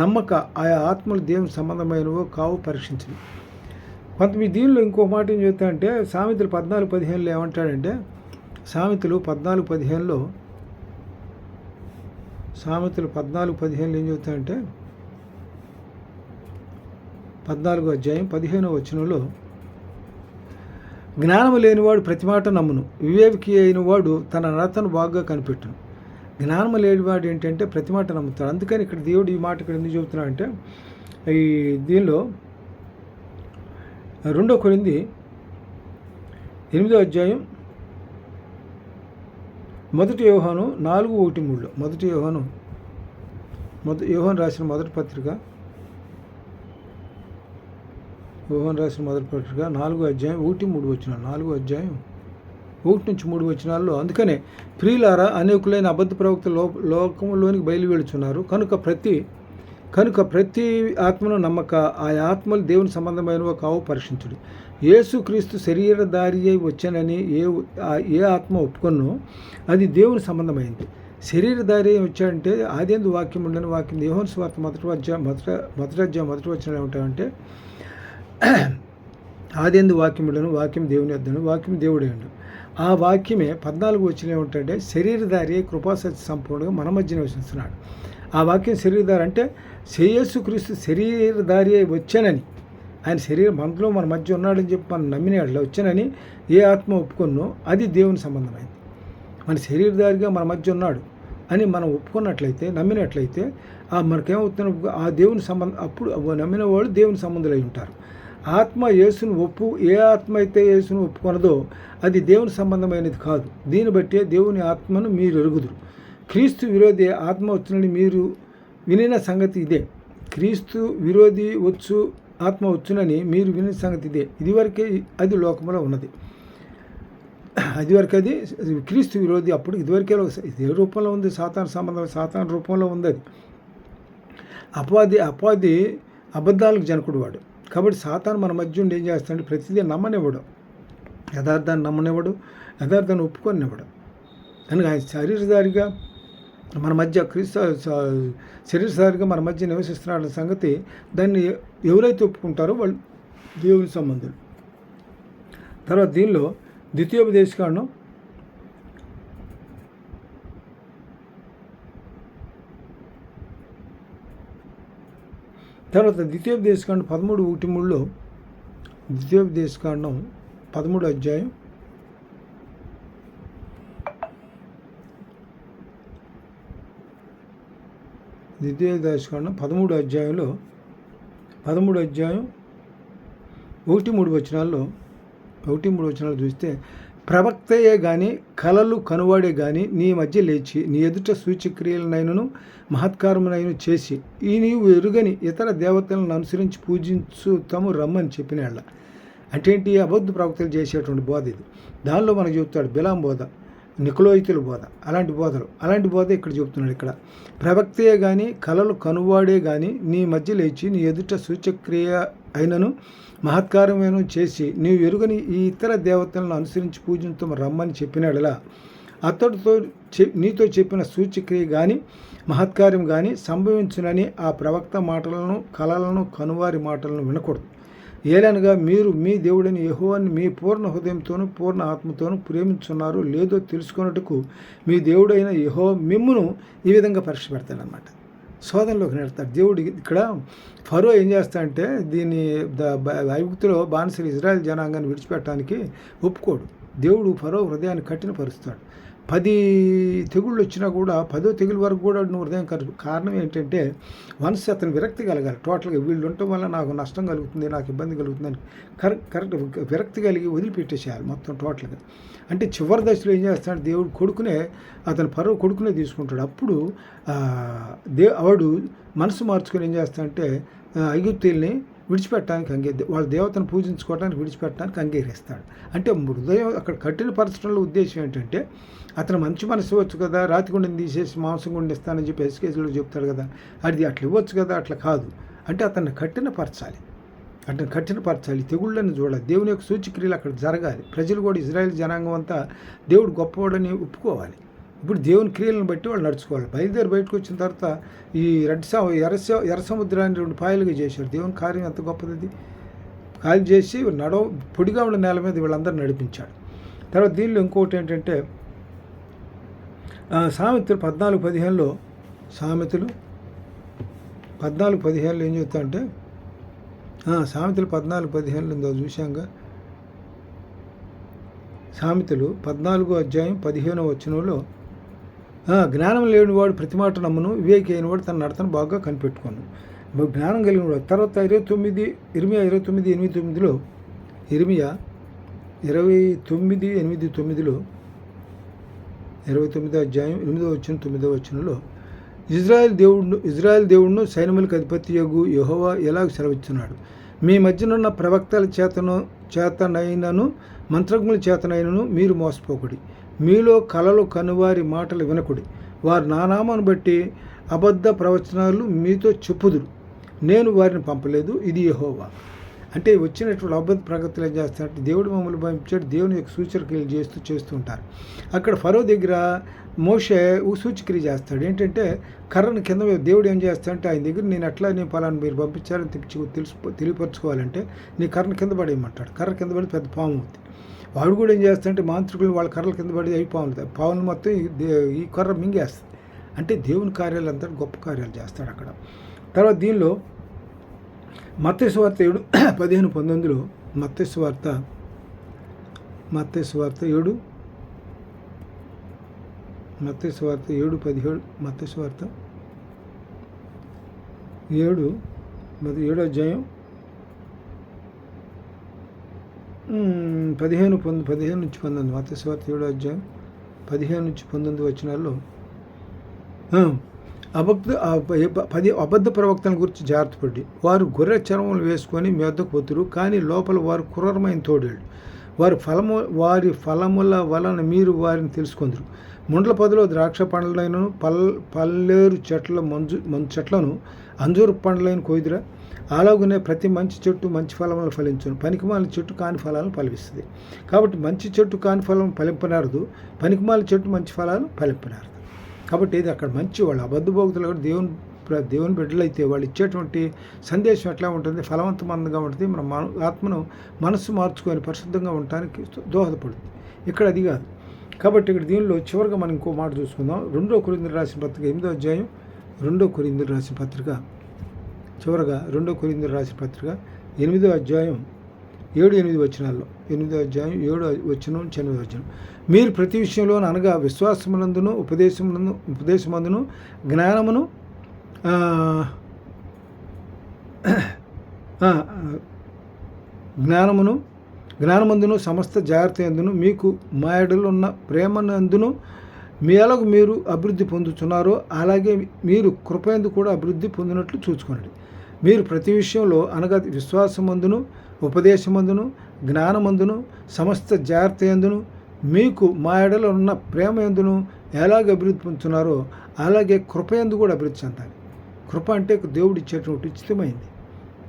[SPEAKER 1] నమ్మక ఆయా ఆత్మలు దేవుని సంబంధమైనవో కావు పరీక్షించింది. కొంత దీనిలో ఇంకో మాట ఏం చెప్తాడంటే సామెతలు 14:15లో ఏమంటాడంటే సామెతలు 14:15లో ఏం చెప్తాడంటే 14వ అధ్యాయం 15వ వచనంలో, జ్ఞానము లేనివాడు ప్రతి మాట నమ్మును, వివేకి అయిన వాడు తన నడతను బాగా కనిపెట్టును. జ్ఞానము లేనివాడు ఏంటంటే ప్రతి మాట నమ్ముతాడు. అందుకని ఇక్కడ దేవుడు ఈ మాట ఇక్కడ ఎందుకు చెబుతున్నాడంటే ఈ దీనిలో 2 కొరింథీ 8వ అధ్యాయం 1 యోహాను 4:1-3 1 యోహాను యోహాను రాసిన మొదటి పత్రిక 4వ అధ్యాయం 1-3 వచనాలు. 4వ అధ్యాయం 1-3 వచనాల్లో, అందుకనే ప్రియులారా, అనేకులైన అబద్ధ ప్రవక్తలు లోకంలోనికి బయలువెళుచున్నారు. కనుక ప్రతి ఆత్మను నమ్మక ఆ ఆత్మలు దేవుని సంబంధమైనవో కావు పరీక్షించుడు. యేసుక్రీస్తు శరీరధారి అయి వచ్చానని ఏ ఆత్మ ఒప్పుకొన్నో అది దేవుని సంబంధమైంది. శరీరధారి అయి వచ్చాడంటే ఆదియందు వాక్యం ఉండని వాక్యం. యోహాను సువార్త మొదటి అధ్యాయం మొదటి వచనం ఏమంటామంటే, ఆదియందు వాక్యం ఉండను, వాక్యం దేవుని వద్దను, వాక్యం దేవుడే ఉండు. ఆ వాక్యమే 14 వచనం ఏమిటంటే, శరీరధారి అయి కృపాసత్య సంపూర్ణంగా మన మధ్య నివసిస్తున్నాడు. ఆ వాక్యం శరీరధారి అంటే యేసుక్రీస్తు శరీరధారి అయి వచ్చానని, ఆయన శరీరం మనలో మన మధ్య ఉన్నాడని చెప్పి మనం నమ్మినట్ల వచ్చానని ఏ ఆత్మ ఒప్పుకున్నో అది దేవుని సంబంధమైంది. మన శరీరధారిగా మన మధ్య ఉన్నాడు అని మనం ఒప్పుకున్నట్లయితే, నమ్మినట్లయితే మనకేమవుతున్న ఆ దేవుని సంబంధం, అప్పుడు నమ్మిన వాళ్ళు దేవుని సంబంధులై ఉంటారు. ఆత్మ యేసును ఏ ఆత్మ అయితే యేసును ఒప్పుకొనదో అది దేవుని సంబంధమైనది కాదు. దీన్ని బట్టే దేవుని ఆత్మను మీరు ఎరుగుదురు. క్రీస్తు విరోధి ఆత్మ వచ్చునని మీరు వినిన సంగతి ఇదే. క్రీస్తు విరోధి ఆత్మ వచ్చునని మీరు వినిన సంగతి ఇదే. ఇదివరకే అది లోకంలో ఉన్నది. ఇదివరకు అది క్రీస్తు విరోధి. అప్పుడు ఇదివరకే ఏ రూపంలో ఉంది? సాతాను సంబంధం, సాతాను రూపంలో ఉంది అది. అపవాది అబద్ధాలకు జనకుడు వాడు. కాబట్టి సాతాను మన మధ్య ఉండి ఏం చేస్తాడు? ప్రతిదీ నమ్మనివ్వడు, యథార్థాన్ని నమ్మనివ్వడు, యథార్థాన్ని ఒప్పుకొనివ్వడు. కనుక ఆయన శరీరధారిగా మన మధ్య శరీరధారిగా మన మధ్య నివసిస్తున్నాడన్న సంగతి, దాన్ని ఎవరైతే ఒప్పుకుంటారో వాళ్ళు దేవుని సంబంధులు. తర్వాత దీనిలో ద్వితీయోపదేశకాండం 13:1-3 ద్వితీయోపదేశకాండం 13 అధ్యాయం 13 అధ్యాయంలో 1-3 వచనాల్లో 1-3 వచనాలు చూస్తే, ప్రవక్తయే గాని కలలు కనువాడే గాని నీ మధ్య లేచి నీ ఎదుట సూచక్రియలనైనను మహత్కారమునైన చేసి ఈ నీవు ఎరుగని ఇతర దేవతలను అనుసరించి పూజించుతాము రమ్మని చెప్పినాళ్ళ. అంటే ఏంటి? అబద్ధ ప్రవక్తలు చేసేటువంటి బోధ ఇది. దానిలో మనకు చెబుతాడు బిలాం బోధ, నికోలాయితుల బోధ, అలాంటి బోధ ఇక్కడ చెబుతున్నాడు. ఇక్కడ ప్రవక్తయే గాని కలలు కనువాడే గాని నీ మధ్య లేచి నీ ఎదుట సూచక్రియ అయినను మహత్కారమైన చేసి నీవు ఎరుగని ఈ ఇతర దేవతలను అనుసరించి పూజించడం రమ్మని చెప్పినాడులా, అతడితో నీతో చెప్పిన సూచక్రియ కానీ మహత్కార్యం కానీ సంభవించునని ఆ ప్రవక్త మాటలను కలలను కనువారి మాటలను వినకూడదు. ఏలనగా మీరు మీ దేవుడైన యెహోవాను మీ పూర్ణ హృదయంతోనూ పూర్ణ ఆత్మతోనూ ప్రేమించున్నారు లేదో తెలుసుకున్నట్టుకు మీ దేవుడైన యెహోవా మిమ్మును ఈ విధంగా పరీక్ష పెడతాడనమాట. శోధనలోకి నెడతాడు దేవుడు. ఇక్కడ ఫరో ఏం చేస్తాడంటే దీన్ని ఐగుప్తులో బానిసలు ఇజ్రాయెల్ జనాంగాన్ని విడిచిపెట్టడానికి ఒప్పుకోడు. దేవుడు ఫరో హృదయాన్ని కఠినపరుస్తాడు. 10 తెగుళ్ళు వచ్చినా కూడా 10వ తెగులు వరకు కూడా నువ్వు హృదయం కారణం ఏంటంటే వన్స్ అతను విరక్తి కలగాలి. టోటల్గా వీళ్ళు ఉండటం వల్ల నాకు నష్టం కలుగుతుంది, నాకు ఇబ్బంది కలుగుతుందని కరెక్ట్ విరక్తి కలిగి వదిలిపెట్టేసేయాలి మొత్తం టోటల్గా. అంటే చివరి దశలో ఏం చేస్తాడు దేవుడు అతను ఫరో కొడుకునే తీసుకుంటాడు. అప్పుడు వాడు మనసు మార్చుకొని ఏం చేస్తాడంటే ఐగుప్తీయుల్ని విడిచిపెట్టడానికి వాళ్ళ దేవతను పూజించుకోవడానికి విడిచిపెట్టడానికి అంగీకరిస్తాడు. అంటే హృదయం అక్కడ కఠినపరచడంలో ఉద్దేశం ఏంటంటే అతను మంచి మనసు ఇవ్వచ్చు కదా, రాతి గుండెని తీసేసి మాంసం గుండె ఇస్తానని చెప్పి ఎస్కేజీలో చెప్తాడు కదా, అది అట్లా ఇవ్వచ్చు కదా, అట్లా కాదు. అంటే అతన్ని కఠినపరచాలి. తెగుళ్ళని చూడాలి. దేవుని యొక్క సూచక్రియలు అక్కడ జరగాలి. ప్రజలు కూడా ఇజ్రాయెల్ జనాంగం అంతా దేవుడు గొప్పవాడని ఒప్పుకోవాలి. ఇప్పుడు దేవుని క్రియలను బట్టి వాళ్ళు నడుచుకోవాలి. బయలుదేరి బయటకు వచ్చిన తర్వాత ఈ ఎర్ర సముద్రాన్ని 2 పాయలుగా చేశారు. దేవుని కార్యం ఎంత గొప్పది. అది ఖాళీ చేసి పొడిగా ఉన్న నేల మీద వీళ్ళందరూ నడిపించాడు. తర్వాత దీనిలో ఇంకోటి ఏంటంటే సామెతలు 14:15లో సామెతలు 14:15 ఏం చెప్తా అంటే సామెతలు 14:15 ఉందో చూశాంగా. సామెతలు 14వ అధ్యాయం 15వ వచనంలో జ్ఞానం లేనివాడు ప్రతి మాట నమ్మును, వివేకి అయినవాడు తన నడతను బాగా కనిపెట్టుకోను. జ్ఞానం కలిగిన వాడు. తర్వాత ఇర్మియా 29:8-9లో ఇర్మియా 29:8-9లో 29వ అధ్యాయం 8వ వచనం 9వ వచనంలో ఇజ్రాయెల్ దేవుడును సైన్యములకు అధిపతి యగు యెహోవా ఎలాగ సెలవిస్తున్నాడు, మీ మధ్యనున్న ప్రవక్తల చేతనైనను మంత్రజ్ఞుల చేతనైనను మీరు మోసపోకుడి. మీలో కలలు కనువారి మాటలు వినకుడి. వారు నా నామాను బట్టి అబద్ధ ప్రవచనాలు మీతో చెప్పుదురు. నేను వారిని పంపలేదు, ఇది యెహోవా. అంటే వచ్చినటువంటి అబద్ధ ప్రగతులు ఏం చేస్తారంటే దేవుడు మమ్మల్ని పంపించాడు, దేవుని యొక్క సూచక్రియలు చేస్తూ ఉంటారు. అక్కడ ఫరో దగ్గర మోషే సూచక్రియ చేస్తాడు. ఏంటంటే కర్రను కింద దేవుడు ఏం చేస్తాడంటే ఆయన దగ్గర నేను పలానా మీరు పంపించారని తెలియపరచుకోవాలంటే నీ కర్రను కింద పడేయమంటాడు. కర్ర కింద పడి పెద్ద పాము అవుతుంది. వాడు కూడా ఏం చేస్తాడంటే మాంత్రికులు వాళ్ళ కర్రల కింద పడి అవి పాములు మొత్తం ఈ కర్ర మింగేస్తుంది. అంటే దేవుని కార్యాలు అంతా గొప్ప కార్యాలు చేస్తాడు అక్కడ. తర్వాత దీనిలో మత్తయి సువార్త 7:15-19 మత్తయి సువార్త 7:17 మత్తయి సువార్త 7:17 మత్తయి సువార్త 7 అధ్యాయం 15-19 మత్తయి సువార్త 7 అధ్యాయం 15-19 వచనాల్లో అబద్ధ ప్రవక్తల గురించి జాగ్రత్త పడి వారు గొర్రె చర్మములు వేసుకొని మీ వద్దకు పోతురు, కానీ లోపల వారు క్రూరమైన తోడేళ్ళు. వారి ఫలముల వలన మీరు వారిని తెలుసుకుందరు. ముండ్ల పొదలో ద్రాక్ష పండ్లైనను పల్లేరు చెట్లను అంజూరు పండ్లైన కొయ్యుదురా. అలాగునే ప్రతి మంచి చెట్టు మంచి ఫలములను ఫలించును, పనికిమాలిన చెట్టు కాని ఫలాలను ఫలిస్తుంది. కాబట్టి మంచి చెట్టు కాని ఫలం ఫలింపనారదు, పనికిమాలిన చెట్టు మంచి ఫలాలను ఫలింపనారదు. కాబట్టి ఇది అక్కడ మంచి వాళ్ళు అబద్ధ భోక్తులు కూడా దేవుని బిడ్డలైతే వాళ్ళు ఇచ్చేటువంటి సందేశం ఎట్లా ఉంటుంది, ఫలవంతమందంగా ఉంటుంది. మన ఆత్మను మనస్సు మార్చుకొని పరిశుద్ధంగా ఉండటానికి దోహదపడుతుంది. ఇక్కడ అది కాదు. కాబట్టి ఇక్కడ దీనిలో చివరిగా మనం ఇంకో మాట చూసుకుందాం. 2 కొరింథీయులకు రాసిన పత్రిక 8వ అధ్యాయం 2 కొరింథీయులకు రాసిన పత్రిక చివరగా 2 కొరింథీయులకు రాసిన పత్రిక 8వ అధ్యాయం 7-8 వచనాల్లో 8వ అధ్యాయం 7 వచనం 8వ వచనం, మీరు ప్రతి విషయంలో అనగా విశ్వాసమునందును ఉపదేశమందును జ్ఞానమందును సమస్త జాగ్రత్త ఎందును మీకు మా యెడల ఉన్న ప్రేమనందును మీలాగ మీరు అభివృద్ధి పొందుతున్నారో అలాగే మీరు కృపయందు కూడా అభివృద్ధి పొందినట్లు చూసుకోండి. మీరు ప్రతి విషయంలో అనగా విశ్వాసమందును ఉపదేశమందును జ్ఞానమందును సమస్త జాగ్రత్త ఎందును మీకు మా యెడల ఉన్న ప్రేమ ఎందును ఎలాగ అభివృద్ధి పొందుతున్నారో అలాగే కృపయందు కూడా అభివృద్ధి చెందాలి. కృప అంటే దేవుడు ఇచ్చేటువంటి ఉచితమైంది.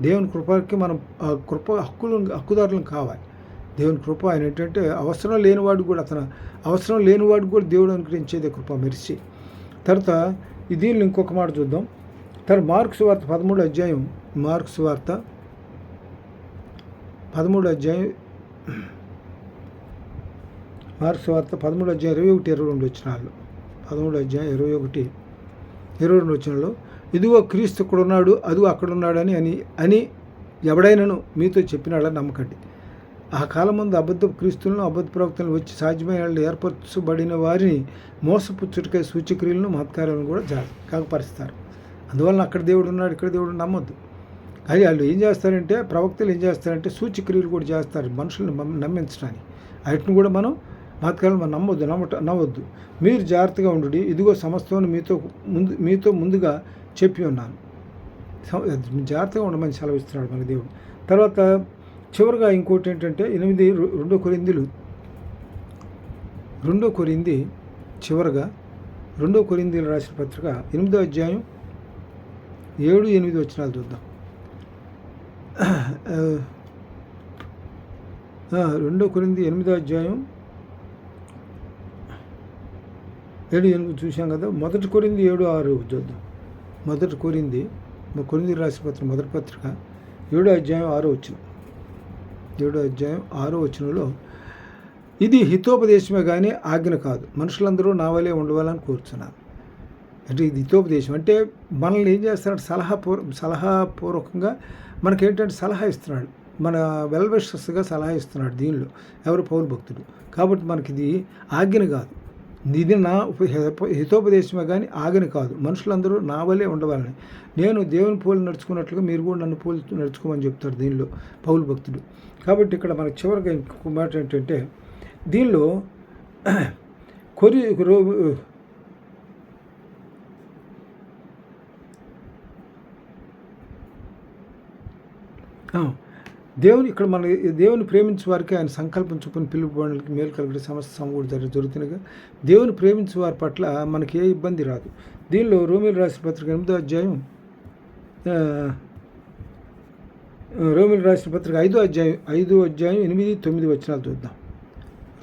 [SPEAKER 1] దేవుని కృపకి మనం ఆ కృప హక్కుదారులను కావాలి. దేవుని కృప ఆయన ఏంటంటే అవసరం లేనివాడు కూడా దేవుడు అనుగ్రహించేదే కృప మెరిసి. తర్వాత దీనిలో ఇంకొక మాట చూద్దాం. తర్వాత మార్కు సువార్త 13వ అధ్యాయం 21-22 వచనాల్లో 13వ అధ్యాయం 21-22 వచనాల్లో, ఇదిగో క్రీస్తు ఇక్కడ ఉన్నాడు, అదిగో అక్కడ ఉన్నాడని అని ఎవడైనాను మీతో చెప్పినాడని నమ్మకండి. ఆ కాలం ముందు అబద్ధ క్రీస్తులను అబద్ధ ప్రవక్తలను వచ్చి సాధ్యమైన ఏర్పరచబడిన వారిని మోసపుచ్చుటకై సూచక్రియలను మహత్కార్యాలను కూడా కాకపరుస్తారు. అందువలన అక్కడ దేవుడు ఉన్నాడు, ఇక్కడ దేవుడు నమ్మొద్దు. అది వాళ్ళు ఏం చేస్తారంటే ప్రవక్తలు ఏం చేస్తారంటే సూచక్రియలు కూడా చేస్తారు మనుషులను నమ్మించడానికి. వాటిని కూడా మనం మహత్కార్యాలను మనం నమ్మవద్దు. మీరు జాగ్రత్తగా ఉండు, ఇదిగో సమస్తವನ್ನು మీతో ముందుగా చెప్పి ఉన్నాను. జాగ్రత్తగా ఉండమని సెలవిస్తున్నాడు మన దేవుడు. తర్వాత చివరిగా ఇంకోటి ఏంటంటే 2 కొరింథీ చివరిగా 2 కొరింథీయులకు రాసిన పత్రిక 8వ అధ్యాయం 7-8 వచనాలు చూద్దాం. 2 కొరింథీ 8వ అధ్యాయం 7-8 చూసాం కదా. 1 కొరింథీ 7-6 చూద్దాం. 1 కొరింథీ రాసిన పత్రిక మొదటి పత్రిక 7వ అధ్యాయం 6వ వచనం. 7వ అధ్యాయం 6వ వచనంలో, ఇది హితోపదేశమే కానీ ఆజ్ఞ కాదు, మనుషులందరూ నా వలే ఉండవాలని కోరుచున్నాను. అంటే ఇది హితోపదేశం అంటే మనల్ని ఏం చేస్తారంటే సలహాపూర్వకంగా మనకేంటంటే సలహా ఇస్తున్నాడు, మన వెల్విషర్స్గా సలహా ఇస్తున్నాడు దీనిలో ఎవరు పౌలు భక్తుడు. కాబట్టి మనకి ఇది ఆజ్ఞ కాదు, ఇది నా హితోపదేశమే కానీ ఆజ్ఞ కాదు, మనుషులందరూ నా వలే ఉండవాలని, నేను దేవుని పోలి నడుచుకున్నట్లుగా మీరు కూడా నన్ను పోలి నడుచుకోమని చెప్తాడు దీనిలో పౌలు భక్తుడు. కాబట్టి ఇక్కడ మనకు చివరిగా ఇంకొక మాట ఏంటంటే దీనిలో ఆ, దేవుని ఇక్కడ మన దేవుని ప్రేమించే వారికి ఆయన సంకల్పం చొప్పున పిలుపుబడులకి మేలు కలిగే సమస్త సమకూడి జరుగుతుందిగా. దేవుని ప్రేమించే వారి పట్ల మనకి ఏ ఇబ్బంది రాదు. దీనిలో రోమీయులకు రాసిన పత్రిక 8వ అధ్యాయం రోమీయులకు రాసిన పత్రిక 5వ అధ్యాయం 8, 9 వచనాలు చూద్దాం.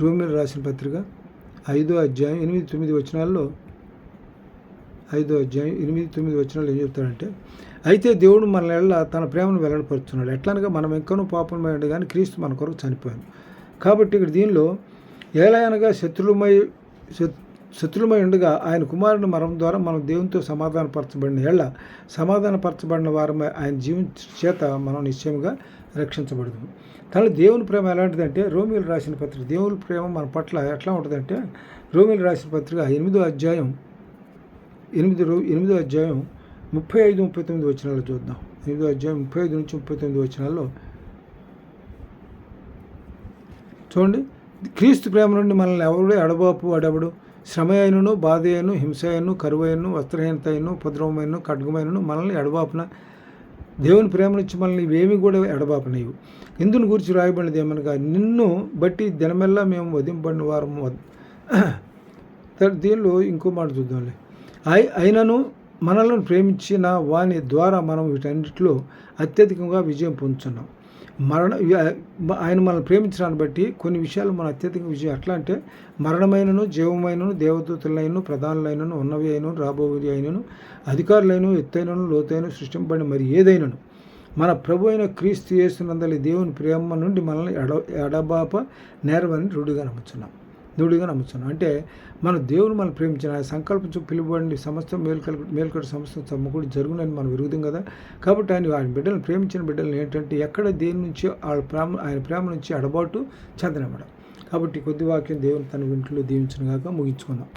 [SPEAKER 1] రోమీయులకు రాసిన పత్రిక 5వ అధ్యాయం 8, 9 వచనాల్లో 5వ అధ్యాయం 8, 9 వచనాలు ఏం చెప్తాడంటే, అయితే దేవుడు మన ఎడల తన ప్రేమను వెల్లడిపరుస్తున్నాడు. ఎట్లనగా మనం ఇంకనూ పాపమై ఉండే కానీ క్రీస్తు మన కొరకు చనిపోయాను. కాబట్టి ఇక్కడ దీనిలో ఏలయనగా శత్రులమై ఉండగా ఆయన కుమారుని మరణం ద్వారా మనం దేవునితో సమాధానపరచబడిన వారమై ఆయన జీవించే చేత మనం నిశ్చయంగా రక్షించబడదు. కానీ దేవుని ప్రేమ ఎలాంటిదంటే, రోమీయులకు రాసిన పత్రిక దేవుని ప్రేమ మన పట్ల ఎట్లా ఉంటుందంటే, రోమీయులకు రాసిన పత్రిక 8వ అధ్యాయం 35, 39 వచనాలు చూద్దాం. 8వ అధ్యాయం 35 నుంచి 39 వచనాల్లో చూడండి. క్రీస్తు ప్రేమ నుండి మనల్ని ఎవడు ఎడబాపు వాడెవడు? శ్రమ అయినను, బాధ అయినను, హింస అయినను, కరువు అయినను, వస్త్రహీనత అయినను, ఉపద్రవమైనను, ఖడ్గమైనను మనల్ని ఎడబాపున దేవుని ప్రేమ నుంచి మనల్ని ఇవేమి కూడా ఎడబాపనయ్యు. ఇందుని గురించి రాయబడినది ఏమనగా, నిన్ను బట్టి దినమెల్లా మేము వధింపబడిన వారము. దీనిలో ఇంకో మాట చూద్దాంలే. అయినను మనల్ని ప్రేమించిన వాని ద్వారా మనం వీటన్నిటిలో అత్యధికంగా విజయం పొందుతున్నాం. ఆయన మనల్ని ప్రేమించడాన్ని బట్టి కొన్ని విషయాలు మన అత్యధిక విజయం ఎట్లా అంటే, మరణమైనను, జీవమైనను, దేవదూతలైనను, ప్రధానులైనను, ఉన్నవి అయినను, రాబోయేది అయినను, అధికారులైనను, ఎత్తైనను, లోతైన సృష్టింపబడిన మరి ఏదైనను మన ప్రభు అయిన క్రీస్తు యేసునందలి దేవుని ప్రేమ నుండి మనల్ని ఎడబాప నేరమని రూఢిగా నమ్ముతున్నాం. అంటే మన దేవుడు మనం ప్రేమించిన ఆయన సంకల్పించు పిలువబడి సమస్త మేలుకడు సమస్త సమకూడి జరుగునని మనం విరుగుదాం కదా. కాబట్టి ఆయన బిడ్డలను ప్రేమించిన బిడ్డలను ఏంటంటే ఎక్కడ దేని నుంచి ఆయన ప్రేమ నుంచి ఎడబాటు చెందనమాట. కాబట్టి కొద్ది వాక్యం దేవుని తన ఇంట్లో దీవించిన కాక ముగించుకుందాం.